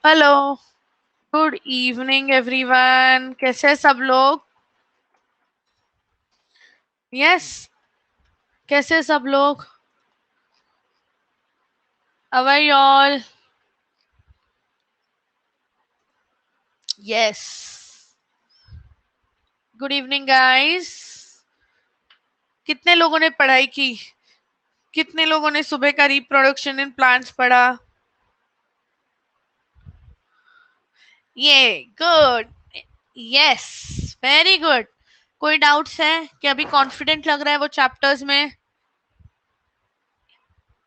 Hello, good evening everyone. कैसे हैं सब लोग? यस, कैसे हैं सब लोग? How are you all? Yes, good evening guys. कितने लोगों ने पढ़ाई की? कितने लोगों ने सुबह का रिप्रोडक्शन इन प्लांट्स पढ़ा? ये गुड। Yes, very good. कोई डाउट्स है कि अभी कॉन्फिडेंट लग रहा है वो चैप्टर्स में?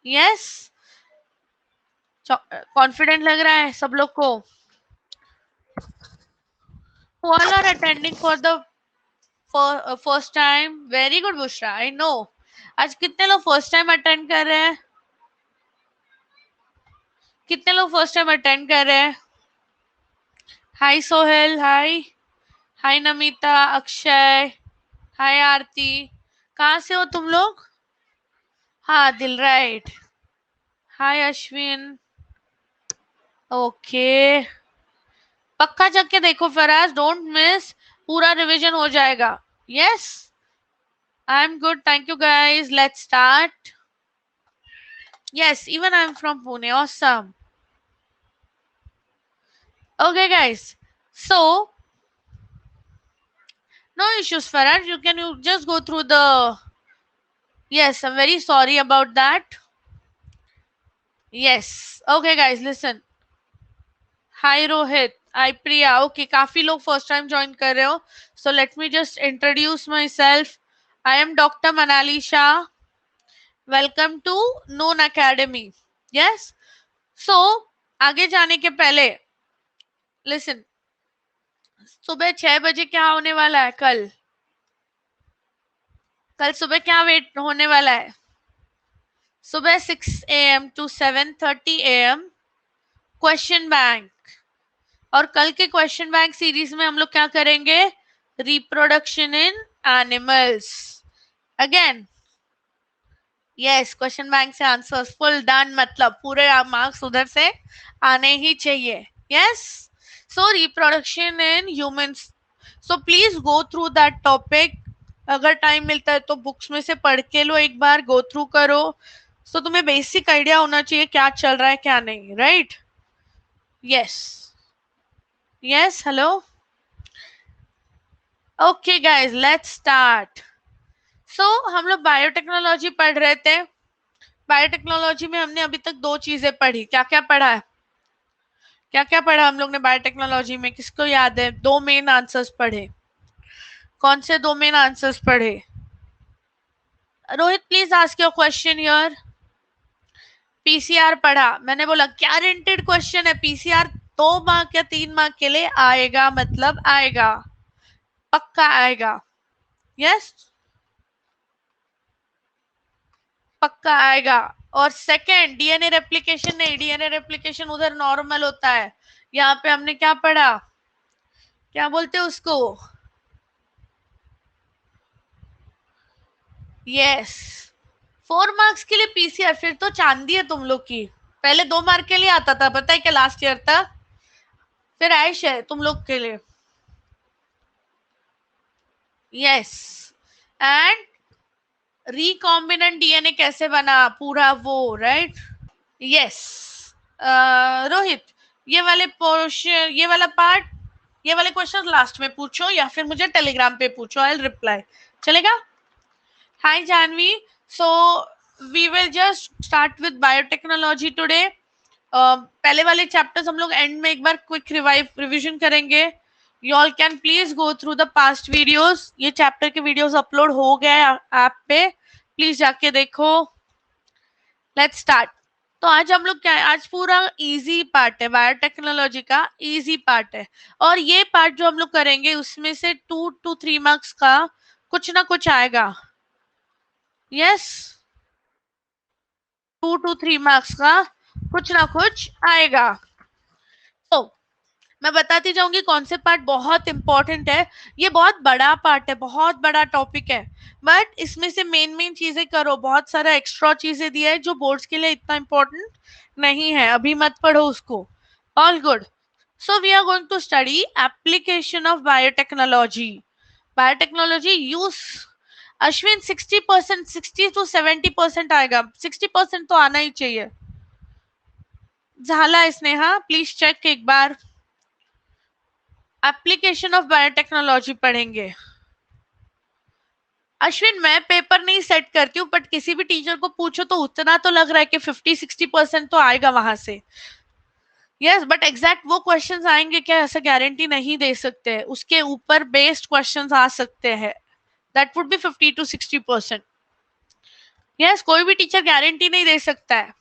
यस, कॉन्फिडेंट लग रहा है सब लोग को? All are attending for the first time. Very good Bushra, I know. आज कितने लोग फर्स्ट टाइम अटेंड कर रहे हैं? कितने लोग फर्स्ट टाइम अटेंड कर रहे हैं? हाय सोहेल, हाय। हाय नमिता, अक्षय, हाय आरती। कहाँ से हो तुम लोग? हाँ, दिल राइट। हाय अश्विन। ओके, पक्का जग के देखो फराज, डोंट मिस। पूरा रिवीजन हो जाएगा। Yes, I am good, thank you guys. Let's start. Yes, even I am from Pune. Awesome. Okay, guys. So, no issues, Farad. You just go through the. Yes, I'm very sorry about that. Yes. Okay, guys, listen. Hi, Rohit. Hi, Priya. Okay, काफी लोग first time join कर रहे हो. So let me just introduce myself. I am Dr. Manali Shah. Welcome to Noon Academy. Yes. So आगे जाने के पहले listen. सुबह 6 बजे क्या होने वाला है कल? कल सुबह क्या वेट होने वाला है? सुबह 6 AM to 7:30 AM question bank. और कल के क्वेश्चन बैंक सीरीज में हम लोग क्या करेंगे? Reproduction in animals. Again, yes, question bank से आंसर्स फुल डन, मतलब पूरे मार्क्स उधर से आने ही चाहिए। Yes, so reproduction in humans. So please go through that topic. अगर टाइम मिलता है तो बुक्स में से पढ़ के लो, एक बार गो थ्रू करो। सो तुम्हें बेसिक आइडिया होना चाहिए क्या चल रहा है क्या नहीं, right? Yes, yes, hello. Okay guys, let's start. So हम लोग बायोटेक्नोलॉजी पढ़ रहे थे। बायोटेक्नोलॉजी में हमने अभी तक दो चीजें पढ़ी। क्या क्या पढ़ा है? क्या क्या पढ़ा हम लोग ने बायोटेक्नोलॉजी में? किसको याद है? दो मेन आंसर्स पढ़े। कौन से दो मेन आंसर्स पढ़े? Rohit, please ask your question here. PCR पढ़ा। मैंने बोला गारंटेड क्वेश्चन है पीसीआर। 2 मार्क या 3 मार्क के लिए आएगा, मतलब आएगा, पक्का आएगा। यस, पक्का आएगा। और सेकंड, डीएनए रेप्लिकेशन नहीं, डीएनए रेप्लिकेशन उधर नॉर्मल होता है। यहाँ पे हमने क्या पढ़ा? क्या बोलते हैं उसको? यस, 4 मार्क्स के लिए पीसीआर। फिर तो चांदी है तुम लोग की। पहले 2 मार्क के लिए आता था, पता है क्या, लास्ट ईयर तक। फिर आयुष है तुम लोग के लिए। यस, एंड रिकॉम्बिनेंट डीएनए कैसे बना पूरा वो, राइट? यस। रोहित, ये वाले पोर्शन, ये वाला पार्ट, ये वाले क्वेश्चन लास्ट में पूछो या फिर मुझे टेलीग्राम पे पूछो, आई विल रिप्लाई। चलेगा? Hi Janvi. So we will just start with biotechnology today. पहले वाले चैप्टर्स हम लोग एंड में एक बार क्विक रिविजन करेंगे। You all can please go through the past videos. ये चैप्टर के वीडियोस अपलोड हो गए ऐप पे, प्लीज जाके देखो। Let's start. तो आज हम लोग क्या है, आज पूरा इजी पार्ट है, बायोटेक्नोलॉजी का इजी पार्ट है। और ये पार्ट जो हम लोग करेंगे उसमें से 2 to 3 मार्क्स का कुछ ना कुछ आएगा। यस, 2 to 3 मार्क्स का कुछ ना कुछ आएगा। तो मैं बताती जाऊंगी कौन से पार्ट बहुत इंपॉर्टेंट है। ये बहुत बड़ा पार्ट है, बहुत बड़ा टॉपिक है, बट इसमें से मेन मेन चीजें करो। बहुत सारा एक्स्ट्रा चीजें दिया है जो बोर्ड्स के लिए इतना इंपॉर्टेंट नहीं है, अभी मत पढ़ो उसको। All good. So we are going to study application of biotechnology. Biotechnology use Ashwin 60%, 60 to 70% आएगा, 60% तो आना ही चाहिए. झाला इसने, हाँ प्लीज चेक एक बार. एप्लीकेशन ऑफ बायोटेक्नोलॉजी पढ़ेंगे. अश्विन मैं पेपर नहीं सेट करती हूँ, बट किसी भी टीचर को पूछो तो उतना तो लग रहा है कि 50-60% तो आएगा वहां से. यस, बट एग्जैक्ट वो क्वेश्चंस आएंगे क्या, ऐसा गारंटी नहीं दे सकते. उसके ऊपर बेस्ड क्वेश्चंस आ सकते हैं. That would be 50 to 60%. Yes, कोई भी टीचर गारंटी नहीं दे सकता है.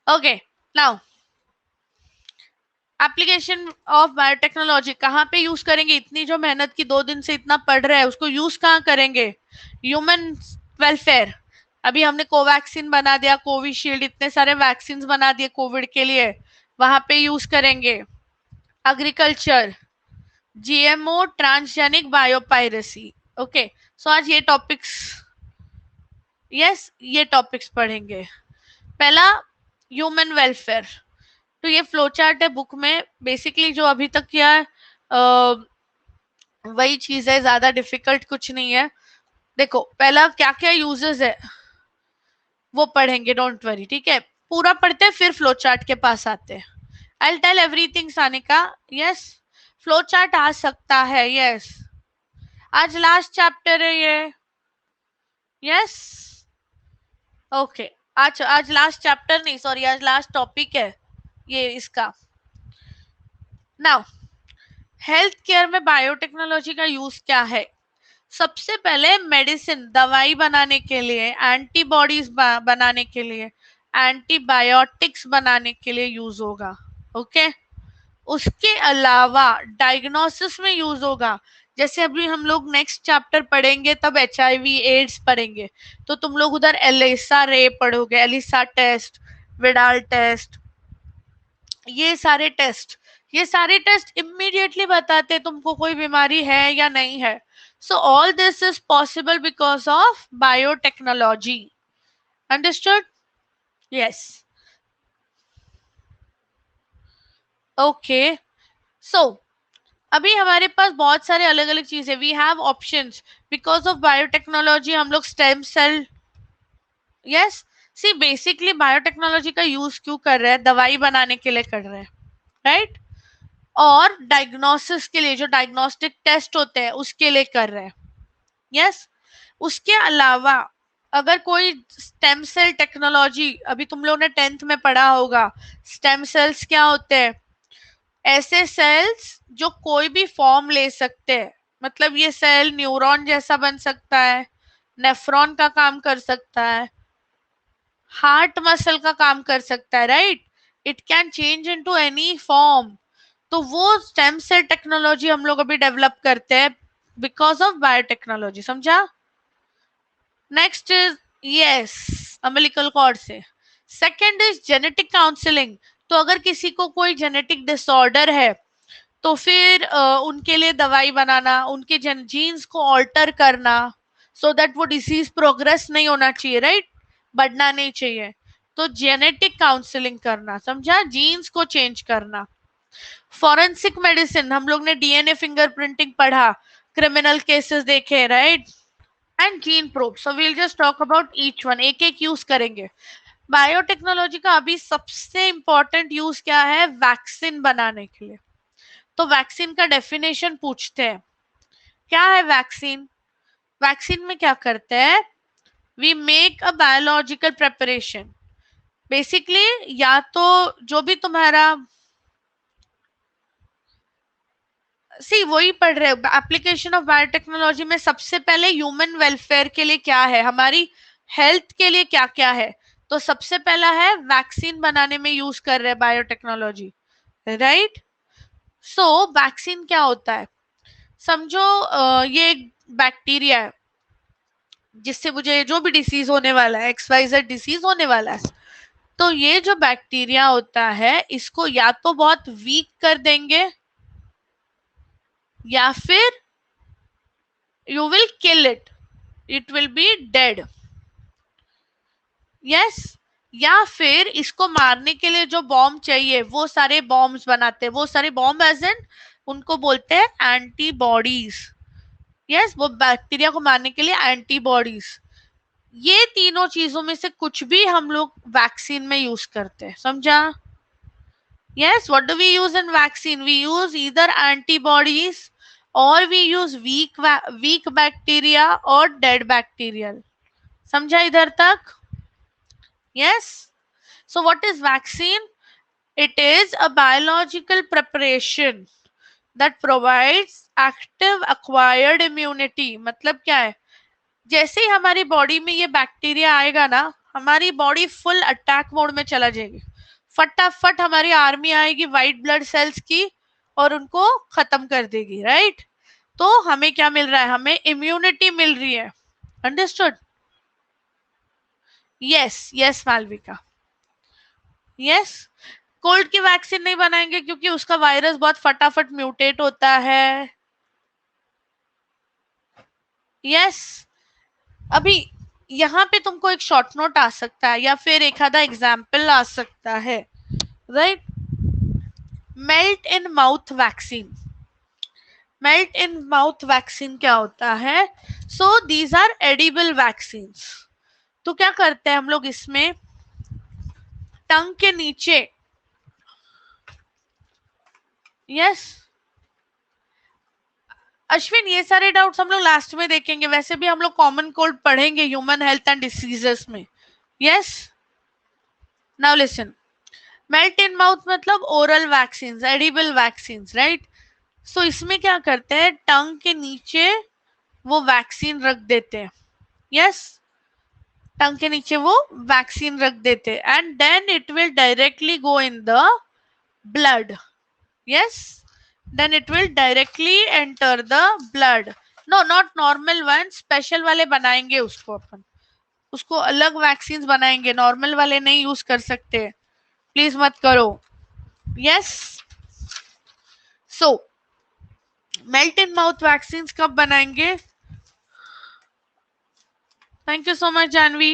Okay, now application of biotechnology कहाँ पे यूज करेंगे. इतनी जो मेहनत की 2 दिन से इतना पढ़ रहे हैं, उसको यूज कहाँ करेंगे. Human welfare. अभी हमने कोवैक्सीन बना दिया, कोविशील्ड, इतने सारे वैक्सीन बना दिए कोविड के लिए, वहां पे यूज करेंगे. Agriculture, GMO, transgenic biopiracy. Okay, so आज ये टॉपिक्स, ये टॉपिक्स पढ़ेंगे. पहला, ह्यूमन वेलफेयर. तो ये फ्लो चार्ट है बुक में. बेसिकली जो अभी तक किया है वही चीज है, ज्यादा डिफिकल्ट कुछ नहीं है. देखो पहला क्या क्या यूजेस है वो पढ़ेंगे, डोंट वरी, ठीक है. पूरा पढ़ते हैं फिर फ्लो चार्ट के पास आते हैं. I will tell everything Sanika. Yes, flow chart आ सकता है. यस, आज लास्ट चैप्टर है ये. यस, ओके, आज लास्ट चैप्टर नहीं, सॉरी, आज लास्ट टॉपिक है ये इसका. नाउ हेल्थ केयर में बायोटेक्नोलॉजी का यूज क्या है. सबसे पहले मेडिसिन, दवाई बनाने के लिए, एंटीबॉडीज बनाने के लिए, एंटीबायोटिक्स बनाने के लिए यूज होगा. ओके, उसके अलावा डायग्नोसिस में यूज होगा. जैसे अभी हम लोग नेक्स्ट चैप्टर पढ़ेंगे तब HIV एड्स पढ़ेंगे, तो तुम लोग उधर एलिसा रे पढ़ोगे, एलिसा टेस्ट, विडाल टेस्ट, ये सारे टेस्ट इमीडिएटली बताते हैं तुमको कोई बीमारी है या नहीं है. So all this is possible because of biotechnology. Understood. Yes, okay. So अभी हमारे पास बहुत सारे अलग अलग चीजें, we have options. Because of biotechnology हम लोग stem cell, yes, see basically biotechnology का यूज क्यों कर रहे हैं, दवाई बनाने के लिए कर रहे हैं, राइट, और डायग्नोसिस के लिए, जो डायग्नोस्टिक टेस्ट होते हैं उसके लिए कर रहे हैं. यस, उसके अलावा अगर कोई स्टेम सेल टेक्नोलॉजी, अभी तुम लोगों ने 10th में पढ़ा होगा, स्टेम सेल्स क्या होते हैं. ऐसे सेल्स जो कोई भी फॉर्म ले सकते हैं. मतलब ये सेल न्यूरॉन जैसा बन सकता है, नेफ्रॉन का काम कर सकता है, हार्ट मसल का काम कर सकता है, right. It can change into any form. तो वो स्टेम सेल टेक्नोलॉजी हम लोग अभी डेवलप करते हैं बिकॉज ऑफ बायोटेक्नोलॉजी. समझा. Next is, yes, umbilical cord से. Second is genetic counselling. तो अगर किसी को कोई जेनेटिक डिसऑर्डर है तो फिर उनके लिए दवाई बनाना, उनके जीन्स को ऑल्टर करना, सो दैट वो डिसीज प्रोग्रेस नहीं होना चाहिए, राइट, बढ़ना नहीं चाहिए. तो जेनेटिक काउंसलिंग करना, समझा, जीन्स को चेंज करना. फॉरेंसिक मेडिसिन, हम लोग ने DNA फिंगरप्रिंटिंग पढ़ा, क्रिमिनल केसेस देखे, right, and gene probe. So we'll just talk about each one, एक एक यूज करेंगे. बायोटेक्नोलॉजी का अभी सबसे इंपॉर्टेंट यूज क्या है, वैक्सीन बनाने के लिए. तो वैक्सीन का डेफिनेशन पूछते हैं. क्या है वैक्सीन. वैक्सीन में क्या करते हैं, we make a biological preparation. Basically या तो जो भी तुम्हारा, सी वही पढ़ रहे हो. एप्लीकेशन ऑफ बायोटेक्नोलॉजी में सबसे पहले ह्यूमन वेलफेयर के लिए क्या है, हमारी हेल्थ के लिए क्या क्या है. तो सबसे पहला है वैक्सीन बनाने में यूज कर रहे हैं बायोटेक्नोलॉजी, राइट. सो वैक्सीन क्या होता है, समझो ये एक बैक्टीरिया है जिससे मुझे जो भी डिसीज होने वाला है, XYZ डिसीज होने वाला है. तो ये जो बैक्टीरिया होता है इसको या तो बहुत वीक कर देंगे या फिर you will kill it, it will be dead. Yes, या फिर इसको मारने के लिए जो बॉम्ब चाहिए वो सारे बॉम्ब्स बनाते हैं, वो सारे बॉम्ब एज इन उनको बोलते हैं एंटीबॉडीज। यस, वो बैक्टीरिया को मारने के लिए एंटीबॉडीज। ये तीनों चीजों में से कुछ भी हम लोग वैक्सीन में यूज करते हैं, समझा? Yes, what do we use in vaccine? We use either antibodies or we use weak bacteria or dead bacterial. समझा इधर तक? Yes. So what is vaccine? It is a biological preparation that provides active acquired immunity. मतलब क्या है? जैसे ही हमारी body में ये बैक्टीरिया आएगा ना, हमारी बॉडी फुल अटैक मोड में चला जाएगी। फटाफट हमारी आर्मी आएगी व्हाइट ब्लड सेल्स की और उनको खत्म कर देगी, राइट? तो हमें क्या मिल रहा है? हमें इम्यूनिटी मिल रही है। Understood? Yes yes Malvika, yes. Cold की वैक्सीन नहीं बनाएंगे क्योंकि उसका वायरस बहुत फटाफट म्यूटेट होता है। यस। अभी यहाँ पे तुमको एक शॉर्ट नोट आ सकता है या फिर एक आधा एग्जाम्पल आ सकता है, right? Melt in mouth vaccine. Melt in mouth vaccine क्या होता है? So these are edible vaccine. तो क्या करते हैं हम लोग इसमें, टंग के नीचे, यस अश्विन, ये सारे डाउट्स हम लोग लास्ट में देखेंगे। वैसे भी हम लोग कॉमन कोल्ड पढ़ेंगे ह्यूमन हेल्थ एंड डिसीजेस में। Yes, now listen. Melt in mouth मतलब oral vaccine, edible vaccine, right? So इसमें क्या करते हैं, टंग के नीचे वो वैक्सीन रख देते हैं। यस, टंग के नीचे वो वैक्सीन रख देते हैं and then it will directly go in the blood. Yes, then it will directly enter the blood. No, not normal one, special वाले बनाएंगे उसको अपन, उसको अलग वैक्सीन बनाएंगे, नॉर्मल वाले नहीं यूज कर सकते, प्लीज मत करो। Yes, so melt in mouth vaccine कब बनाएंगे? Thank you so much Janvi.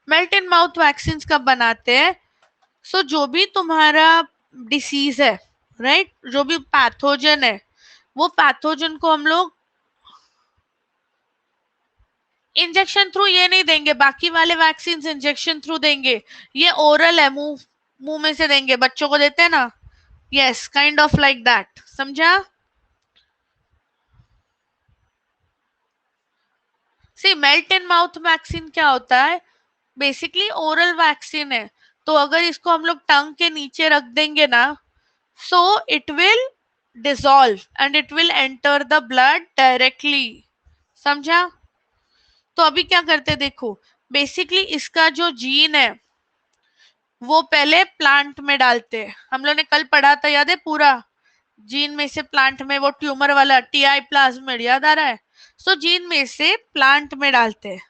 Melt in mouth vaccine कब बनाते हैं? सो जो भी तुम्हारा डिसीज है, राइट, जो भी पैथोजन है, वो पैथोजन को हम लोग इंजेक्शन थ्रू ये नहीं देंगे, बाकी वाले वैक्सीन इंजेक्शन थ्रू देंगे। ये ओरल है, मुंह मुंह में से देंगे, बच्चों को देते हैं ना। Yes, kind of like that, समझा? सी, मेल्ट इन माउथ वैक्सीन क्या होता है? बेसिकली ओरल वैक्सीन है, तो अगर इसको हम लोग टंग के नीचे रख देंगे ना, so it will dissolve and it will enter the blood directly, समझा? तो अभी क्या करते हैं देखो, बेसिकली इसका जो जीन है वो पहले प्लांट में डालते हैं। हम लोग ने कल पढ़ा था, याद है पूरा? जीन में से प्लांट में वो ट्यूमर वाला टीआई प्लाज्मिड, याद आ रहा है? सो जीन में से प्लांट में डालते हैं।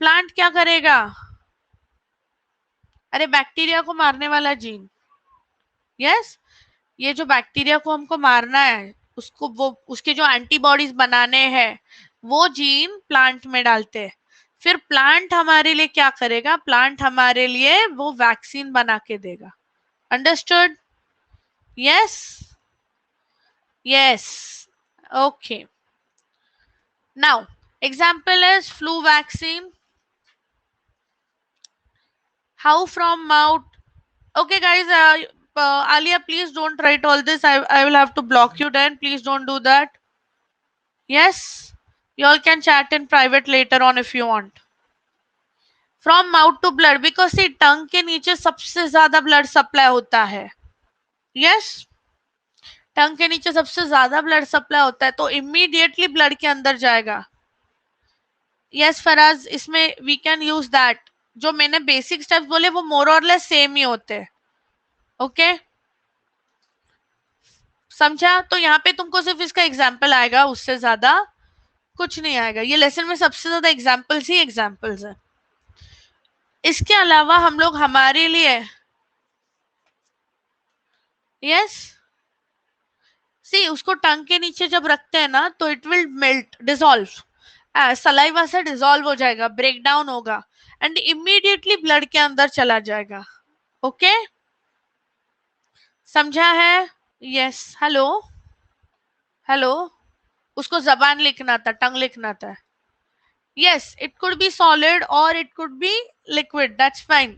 प्लांट क्या करेगा? अरे बैक्टीरिया को मारने वाला जीन। यस, ये जो बैक्टीरिया को हमको मारना है, उसको वो उसके जो एंटीबॉडीज बनाने हैं, वो जीन प्लांट में डालते हैं। फिर प्लांट हमारे लिए क्या करेगा? प्लांट हमारे लिए वो वैक्सीन बना के देगा। Understood? Yes yes, okay. Now example is flu vaccine. How from mouth? Okay guys, Alia, please don't write all this. I will have to block you then. Please don't do that. Yes, you all can chat in private later on if you want. From mouth to blood, because see, tongue के नीचे सबसे ज्यादा blood supply होता है. Yes, टंग के नीचे सबसे ज्यादा ब्लड सप्लाई होता है, तो इमीडिएटली ब्लड के अंदर जाएगा। यस फराज, इसमें वी कैन यूज दैट। जो मैंने बेसिक स्टेप्स बोले वो मोर और लेस सेम ही होते हैं। ओके, समझा? तो यहाँ पे तुमको सिर्फ इसका एग्जाम्पल आएगा, उससे ज्यादा कुछ नहीं आएगा। ये लेसन में सबसे ज्यादा एग्जाम्पल्स ही एग्जाम्पल्स है। इसके अलावा हम लोग हमारे लिए, यस सी, उसको टंग के नीचे जब रखते हैं ना, तो it will melt, dissolve, saliva से डिसॉल्व हो जाएगा, ब्रेक डाउन होगा एंड इमीडिएटली ब्लड के अंदर चला जाएगा. ओके, समझा है? यस. हेलो हेलो, उसको जबान लिखना था, टंग लिखना था. Yes, it could be solid or it could be liquid. That's fine.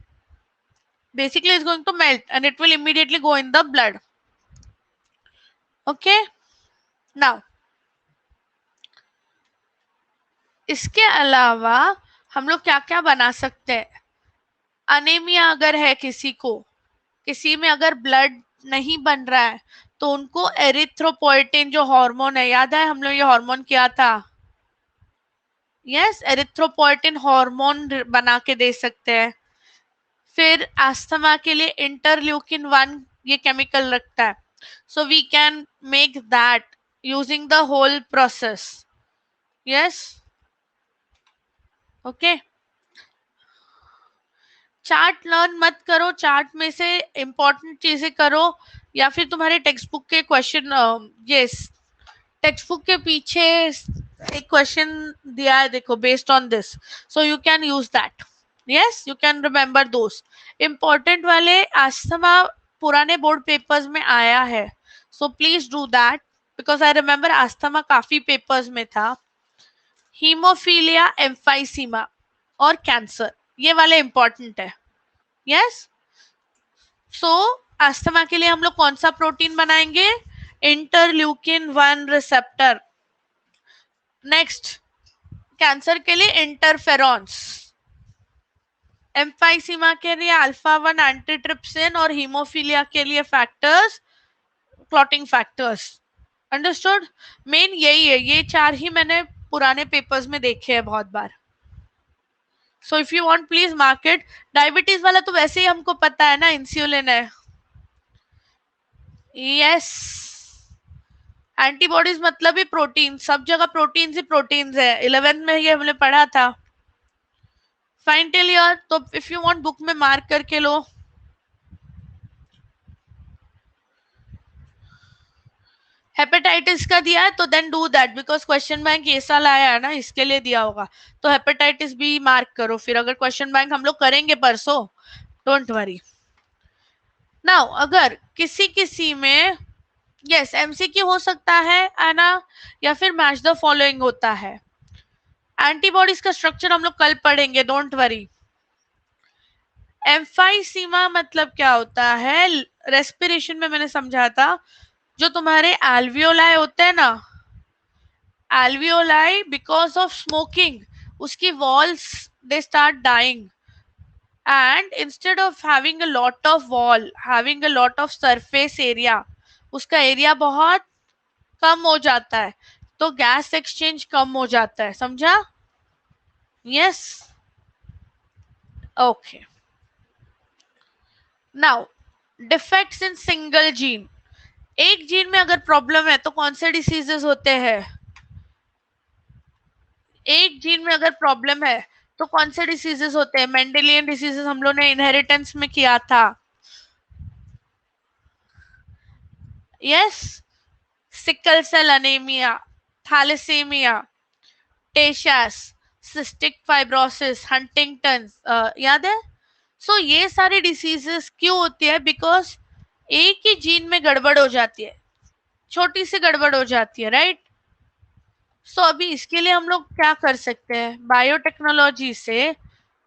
Basically, it's going to melt and it will immediately go in the blood. Okay. Now, इसके अलावा हम लोग क्या क्या बना सकते हैं? अनेमिया अगर है किसी को, किसी में अगर ब्लड नहीं बन रहा है, तो उनको एरिथ्रोपोइटिन जो हार्मोन है, याद है हम लोग ये हार्मोन क्या था? यस, एरिथ्रोपोइटिन हार्मोन बना के दे सकते हैं. फिर अस्थमा के लिए इंटरल्यूकिन 1 ये केमिकल रखता है, so we can make that using the whole process. Yes. Okay, chart learn मत करो, चार्ट में से इंपॉर्टेंट चीजें करो, या फिर तुम्हारे टेक्स्ट बुक के क्वेश्चन, यस, टेक्स्ट बुक के पीछे एक क्वेश्चन दिया है देखो, based on this, so you can use that. Yes, you can remember those important वाले. अस्थमा पुराने बोर्ड पेपर्स में आया है, so please do that because I remember asthma काफी पेपर्स में था. हीमोफीलिया, एम्फाइसीमा और कैंसर, ये वाले इंपॉर्टेंट है. यस. सो अस्थमा के लिए हम लोग कौन सा प्रोटीन बनाएंगे? Interleukin 1 receptor. नेक्स्ट, कैंसर के लिए इंटरफेरॉन्स. एम्फाइसीमा के लिए अल्फा 1 एंटीट्रिप्सिन और हीमोफीलिया के लिए factors, clotting factors. Understood? Main यही है, ये 4 ही मैंने पुराने पेपर्स में देखे हैं बहुत बार. So if you want please mark it. Diabetes वाला तो वैसे ही हमको पता है ना, इंसुलिन है. यस, एंटीबॉडीज मतलब ही प्रोटीन, सब जगह प्रोटीन ही प्रोटीन है. 11th में ये हमने पढ़ा था. Fine till here. तो इफ यू वांट बुक में मार्क करके लो. हेपेटाइटिस का दिया है तो then do that, because question bank ये साल आया है ना, इसके लिए दिया होगा. तो हेपेटाइटिस भी मार्क करो, फिर अगर क्वेश्चन बैंक हम लोग करेंगे परसों, डोंट वरी. नाउ अगर किसी किसी में, यस, एमसीक्यू हो सकता है ना, या फिर मैच द फॉलोइंग होता है. एंटीबॉडीज का स्ट्रक्चर हम लोग कल पढ़ेंगे, डोंट वरी. एम्फाइसीमा मतलब क्या होता है? रेस्पिरेशन में मैंने समझा था, जो तुम्हारे एल्वियोलाई होते हैं ना, एल्वियोलाई बिकॉज ऑफ स्मोकिंग, उसकी walls they start dying, and instead of having a lot of wall, having a lot of surface area, उसका एरिया बहुत कम हो जाता है, तो गैस एक्सचेंज कम हो जाता है. समझा? Yes. Okay. Now, defects in single gene. एक जीन में अगर प्रॉब्लम है तो कौन से डिसीजेस होते हैं? एक जीन में अगर प्रॉब्लम है तो कौन से डिसीजेस होते हैं? मेंडेलियन डिसीजेस हम लोग ने इनहेरिटेंस में किया था. Yes, sickle cell anaemia, thalassemia, Tay Sachs, cystic fibrosis, Huntington, याद है? सो ये सारी डिसीजेस क्यों होती है? बिकॉज एक ही जीन में गड़बड़ हो जाती है, छोटी सी गड़बड़ हो जाती है, राइट? सो अभी इसके लिए हम लोग क्या कर सकते हैं? बायोटेक्नोलॉजी से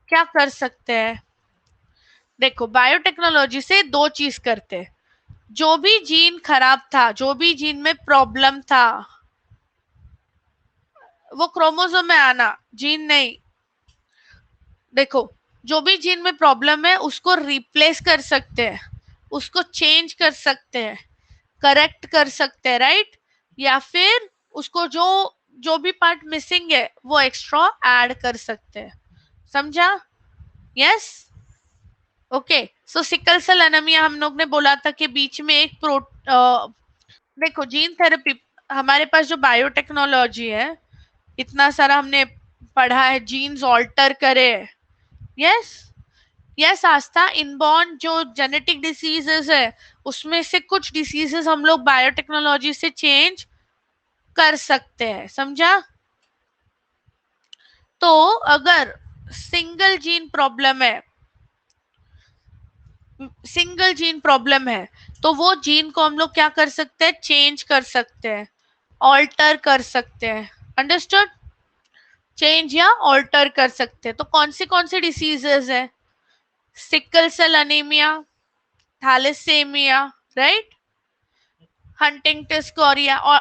क्या कर सकते हैं? देखो, बायोटेक्नोलॉजी से 2 चीज करते हैं. जो भी जीन खराब था, जो भी जीन में प्रॉब्लम था, वो क्रोमोसोम में आना, जीन नहीं. देखो, जो भी जीन में प्रॉब्लम है उसको रिप्लेस कर सकते हैं, उसको चेंज कर सकते हैं, करेक्ट कर सकते हैं, राइट? या फिर उसको जो जो भी पार्ट मिसिंग है वो एक्स्ट्रा ऐड कर सकते हैं. समझा? यस. ओके. सो सिकल सेल एनीमिया हम लोग ने बोला था कि बीच में एक देखो, जीन थेरेपी, हमारे पास जो बायोटेक्नोलॉजी है, इतना सारा हमने पढ़ा है, जीन्स ऑल्टर करे. यस. यस आस्था, इनबॉर्न जो जेनेटिक डिसीजेस है उसमें से कुछ डिसीजेस हम लोग बायोटेक्नोलॉजी से चेंज कर सकते हैं. समझा? तो अगर सिंगल जीन प्रॉब्लम है, सिंगल जीन प्रॉब्लम है, तो वो जीन को हम लोग क्या कर सकते हैं, चेंज कर सकते हैं, ऑल्टर कर सकते हैं। अंडरस्टूड? चेंज या ऑल्टर कर सकते हैं। तो कौन सी डिसीजेस है? Sickle cell anaemia, thalassemia, right, Huntington's chorea. और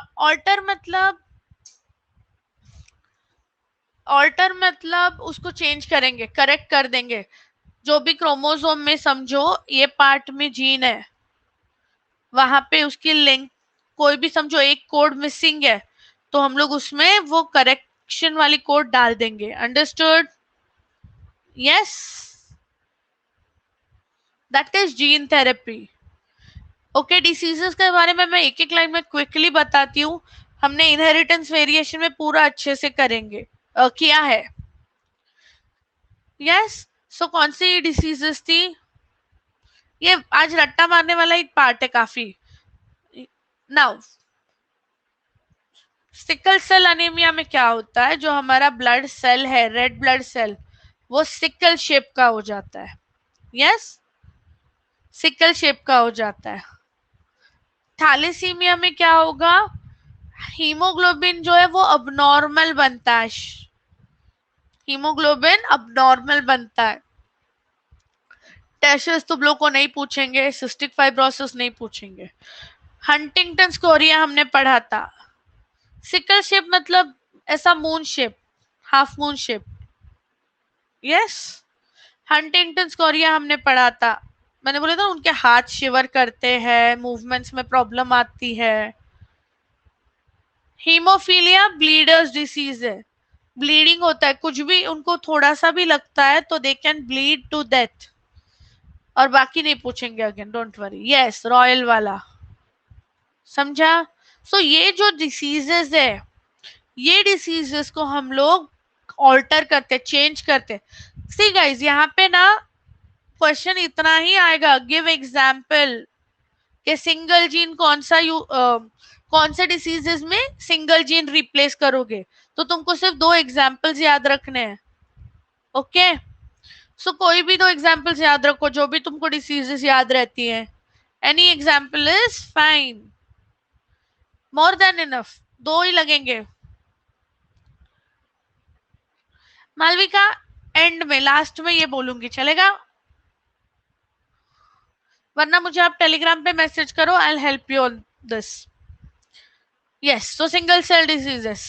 ऑल्टर मतलब उसको चेंज करेंगे, करेक्ट कर देंगे। जो भी क्रोमोसोम में समझो ये पार्ट में जीन है, वहां पे उसकी लिंक, कोई भी समझो एक कोड मिसिंग है, तो हम लोग उसमें वो करेक्शन वाली कोड डाल देंगे। Understood? Yes, that is gene therapy. Okay, diseases के बारे में मैं एक एक लाइन में क्विकली बताती हूँ। हमने इनहेरिटेंस वेरिएशन में पूरा अच्छे से करेंगे, किया है। यस, सो कौन सी डिसीजेस थी? ये आज रट्टा मारने वाला एक पार्ट है काफी। नाउ, सिकल सेल अनीमिया में क्या होता है, जो हमारा ब्लड सेल है, रेड ब्लड सेल, वो सिकल शेप का हो जाता है। यस, सिकल शेप का हो जाता है। थैलेसीमिया में क्या होगा, हीमोग्लोबिन जो है वो अबनॉर्मल बनता है, हीमोग्लोबिन अबनॉर्मल बनता है। टेस्ट तुम लोग को नहीं पूछेंगे, सिस्टिक फाइब्रोसिस नहीं पूछेंगे। हंटिंगटन स्कोरिया हमने पढ़ा था। सिकल शेप मतलब ऐसा moon shape, half moon shape. Yes, Huntington's chorea हमने पढ़ा था। मैंने बोला था उनके हाथ शिवर करते हैं, मूवमेंट्स में प्रॉब्लम आती है। हीमोफीलिया ब्लीडर्स डिसीज है, ब्लीडिंग होता है, कुछ भी उनको थोड़ा सा भी लगता है तो they can bleed to death. और बाकी नहीं पूछेंगे again, don't worry. Yes, royal वाला, समझा? सो ये जो डिसीजेस है, ये डिसीजेस को हम लोग ऑल्टर करते, चेंज करते। सी गाइस, यहाँ पे ना क्वेश्चन इतना ही आएगा, गिव एग्जाम्पल कि सिंगल जीन कौन से डिसीजेस में सिंगल जीन रिप्लेस करोगे। तो तुमको सिर्फ 2 एग्जाम्पल्स याद रखने हैं। ओके, सो कोई भी 2 एग्जाम्पल्स याद रखो, जो भी तुमको डिसीजेस याद रहती हैं। Any example is fine, more than enough, 2 ही लगेंगे। मालविका, एंड में, लास्ट में ये बोलूंगी, चलेगा? वरना मुझे आप टेलीग्राम पे मैसेज करो, I will help you on this. Yes, so single cell diseases.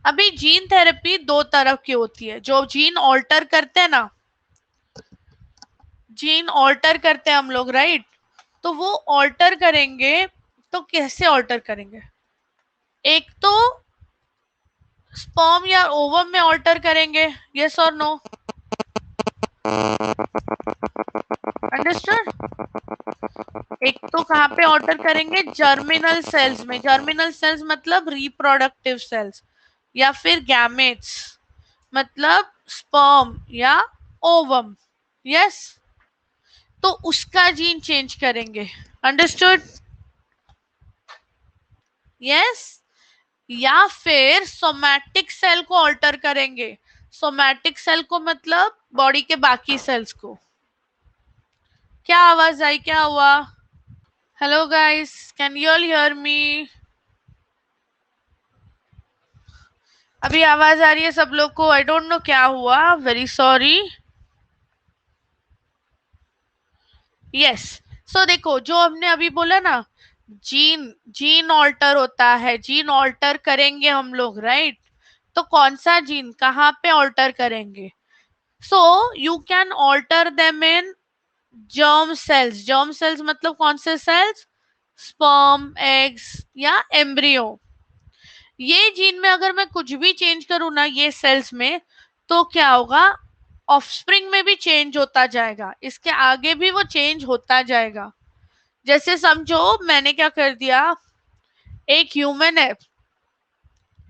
अभी जीन थेरेपी 2 तरह की होती है। जो जीन ऑल्टर करते हैं ना, जीन ऑल्टर करते हैं हम लोग, राइट? तो वो ऑल्टर करेंगे, तो कैसे ऑल्टर करेंगे? एक तो स्पर्म या ओवम में ऑल्टर करेंगे, यस और नो? अंडरस्टूड? एक तो कहाँ पे ऑल्टर करेंगे, जर्मिनल सेल्स में। जर्मिनल सेल्स मतलब रिप्रोडक्टिव सेल्स, या फिर गैमेट्स मतलब स्पर्म या ओवम। यस, तो उसका जीन चेंज करेंगे। अंडरस्टूड? यस, या फिर सोमैटिक सेल को ऑल्टर करेंगे। सोमैटिक सेल को मतलब बॉडी के बाकी सेल्स को। क्या आवाज आई, क्या हुआ? Hello guys, can you all hear me? अभी आवाज आ रही है सब लोग को? आई डोंट नो क्या हुआ, वेरी सॉरी। यस, सो देखो, जो हमने अभी बोला ना, जीन जीन ऑल्टर होता है, जीन ऑल्टर करेंगे हम लोग, राइट? तो कौन सा जीन कहाँ पे ऑल्टर करेंगे? So you can alter them in germ cells. Germ cells मतलब कौन से सेल्स? स्पर्म, एग्स या एम्ब्रियो। ये जीन में अगर मैं कुछ भी चेंज करूँ ना ये सेल्स में, तो क्या होगा, ऑफस्प्रिंग में भी चेंज होता जाएगा, इसके आगे भी वो चेंज होता जाएगा। जैसे समझो मैंने क्या कर दिया, एक ह्यूमन है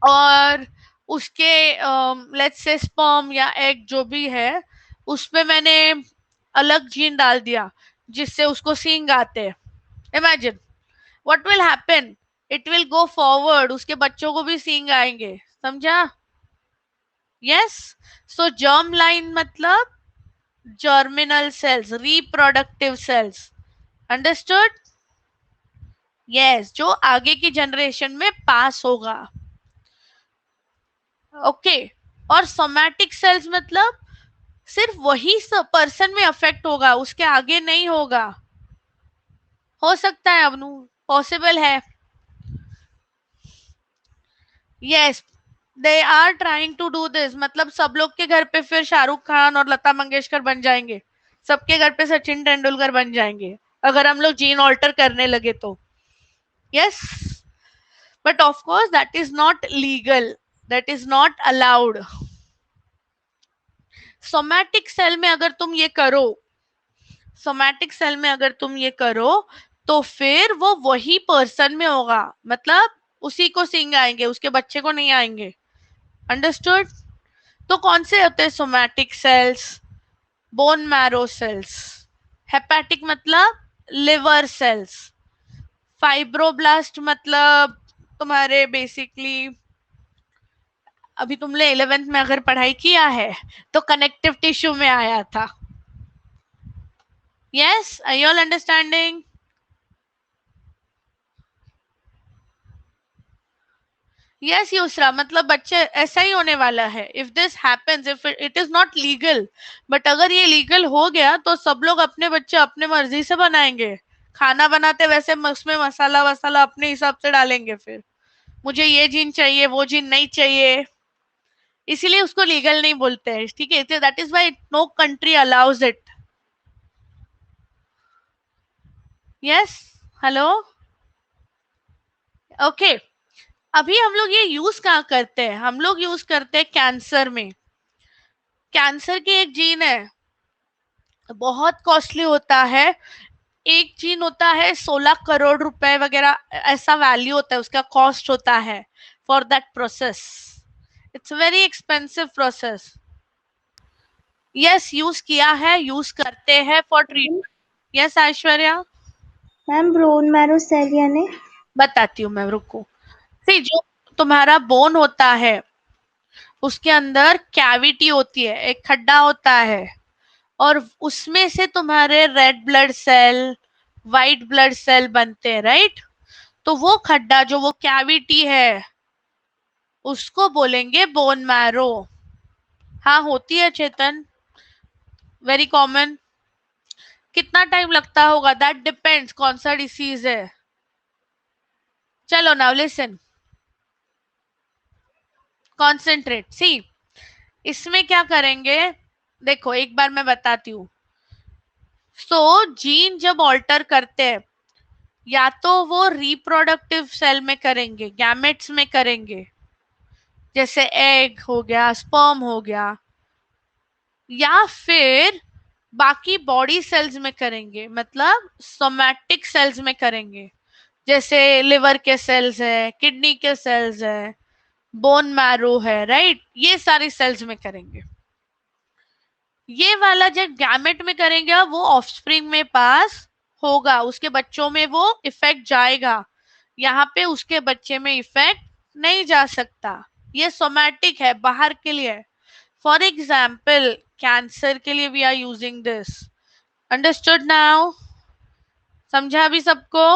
और उसके लेट्स से स्पर्म या एग जो भी है, उसमें मैंने अलग जीन डाल दिया जिससे उसको सींग आते हैं। Imagine what will happen, it will go forward, उसके बच्चों को भी सींग आएंगे। समझा? यस, सो जर्म लाइन मतलब germinal cells, reproductive cells, understood? Yes, जो आगे की जनरेशन में पास होगा। ओके, और सोमैटिक सेल्स मतलब सिर्फ वही पर्सन में अफेक्ट होगा, उसके आगे नहीं होगा। हो सकता है अबनू, पॉसिबल है। Yes, they are trying to do this, मतलब सब लोग के घर पे फिर शाहरुख खान और लता मंगेशकर बन जाएंगे, सबके घर पे सचिन तेंदुलकर बन जाएंगे अगर हम लोग जीन ऑल्टर करने लगे तो। Yes, but of course that is not legal, that is not allowed. Somatic cell में अगर तुम ये करो, सोमैटिक सेल में अगर तुम ये करो तो फिर वो वही पर्सन में होगा, मतलब उसी को सिंग आएंगे, उसके बच्चे को नहीं आएंगे। अंडरस्टूड? तो कौन से होते हैं somatic cells? Bone marrow cells, hepatic मतलब लिवर सेल्स, फाइब्रोब्लास्ट मतलब तुम्हारे बेसिकली, अभी तुमने 11th में अगर पढ़ाई किया है तो कनेक्टिव टिश्यू में आया था। Yes, are you all understanding? Yes Yusra, मतलब बच्चे ऐसा ही होने वाला है। If this happens, if it is not legal, but अगर ये लीगल हो गया तो सब लोग अपने बच्चे अपने मर्जी से बनाएंगे, खाना बनाते वैसे उसमें मसाला वसाला अपने हिसाब से डालेंगे, फिर मुझे ये जीन चाहिए वो जीन नहीं चाहिए, इसीलिए उसको लीगल नहीं बोलते हैं, ठीक है? That is why no country allows it. Yes, hello, okay. अभी हम लोग ये यूज कहाँ करते हैं? हम लोग यूज करते हैं कैंसर में। कैंसर की एक जीन है, बहुत कॉस्टली होता है, एक जीन होता है 16 करोड़ रुपए वगैरह ऐसा वैल्यू होता है, उसका कॉस्ट होता है for that process. It's very expensive process. Yes, use किया है, यूज करते हैं for treatment. Yes Aishwarya, ma'am bone marrow cell यानी? बताती हूँ मैं, रुको। सी, जो तुम्हारा बोन होता है उसके अंदर कैविटी होती है, एक खड्डा होता है, और उसमें से तुम्हारे red blood cell, white blood cell बनते हैं, राइट? तो वो खड्डा, जो वो कैविटी है, उसको बोलेंगे बोन मैरो। हाँ, होती है चेतन, वेरी कॉमन। कितना टाइम लगता होगा? दैट डिपेंड्स कौन सा डिसीज है। चलो नाउ लिसन, कॉन्सेंट्रेट, सी। इसमें क्या करेंगे, देखो एक बार मैं बताती हूँ। सो जीन जब ऑल्टर करते हैं, या तो वो रिप्रोडक्टिव सेल में करेंगे, गैमेट्स में करेंगे, जैसे एग हो गया, स्पर्म हो गया, या फिर बाकी बॉडी सेल्स में करेंगे, मतलब सोमैटिक सेल्स में करेंगे, जैसे लिवर के सेल्स है, किडनी के सेल्स है, बोन मैरो है, राइट? ये सारी सेल्स में करेंगे। ये वाला जब गैमेट में करेंगे वो ऑफस्प्रिंग में पास होगा, उसके बच्चों में वो इफेक्ट जाएगा, यहाँ पे उसके बच्चे में इफेक्ट नहीं जा सकता। ये सोमैटिक है, बाहर के लिए। फॉर एग्जाम्पल कैंसर के लिए we are using this. Understood now? समझा अभी सबको?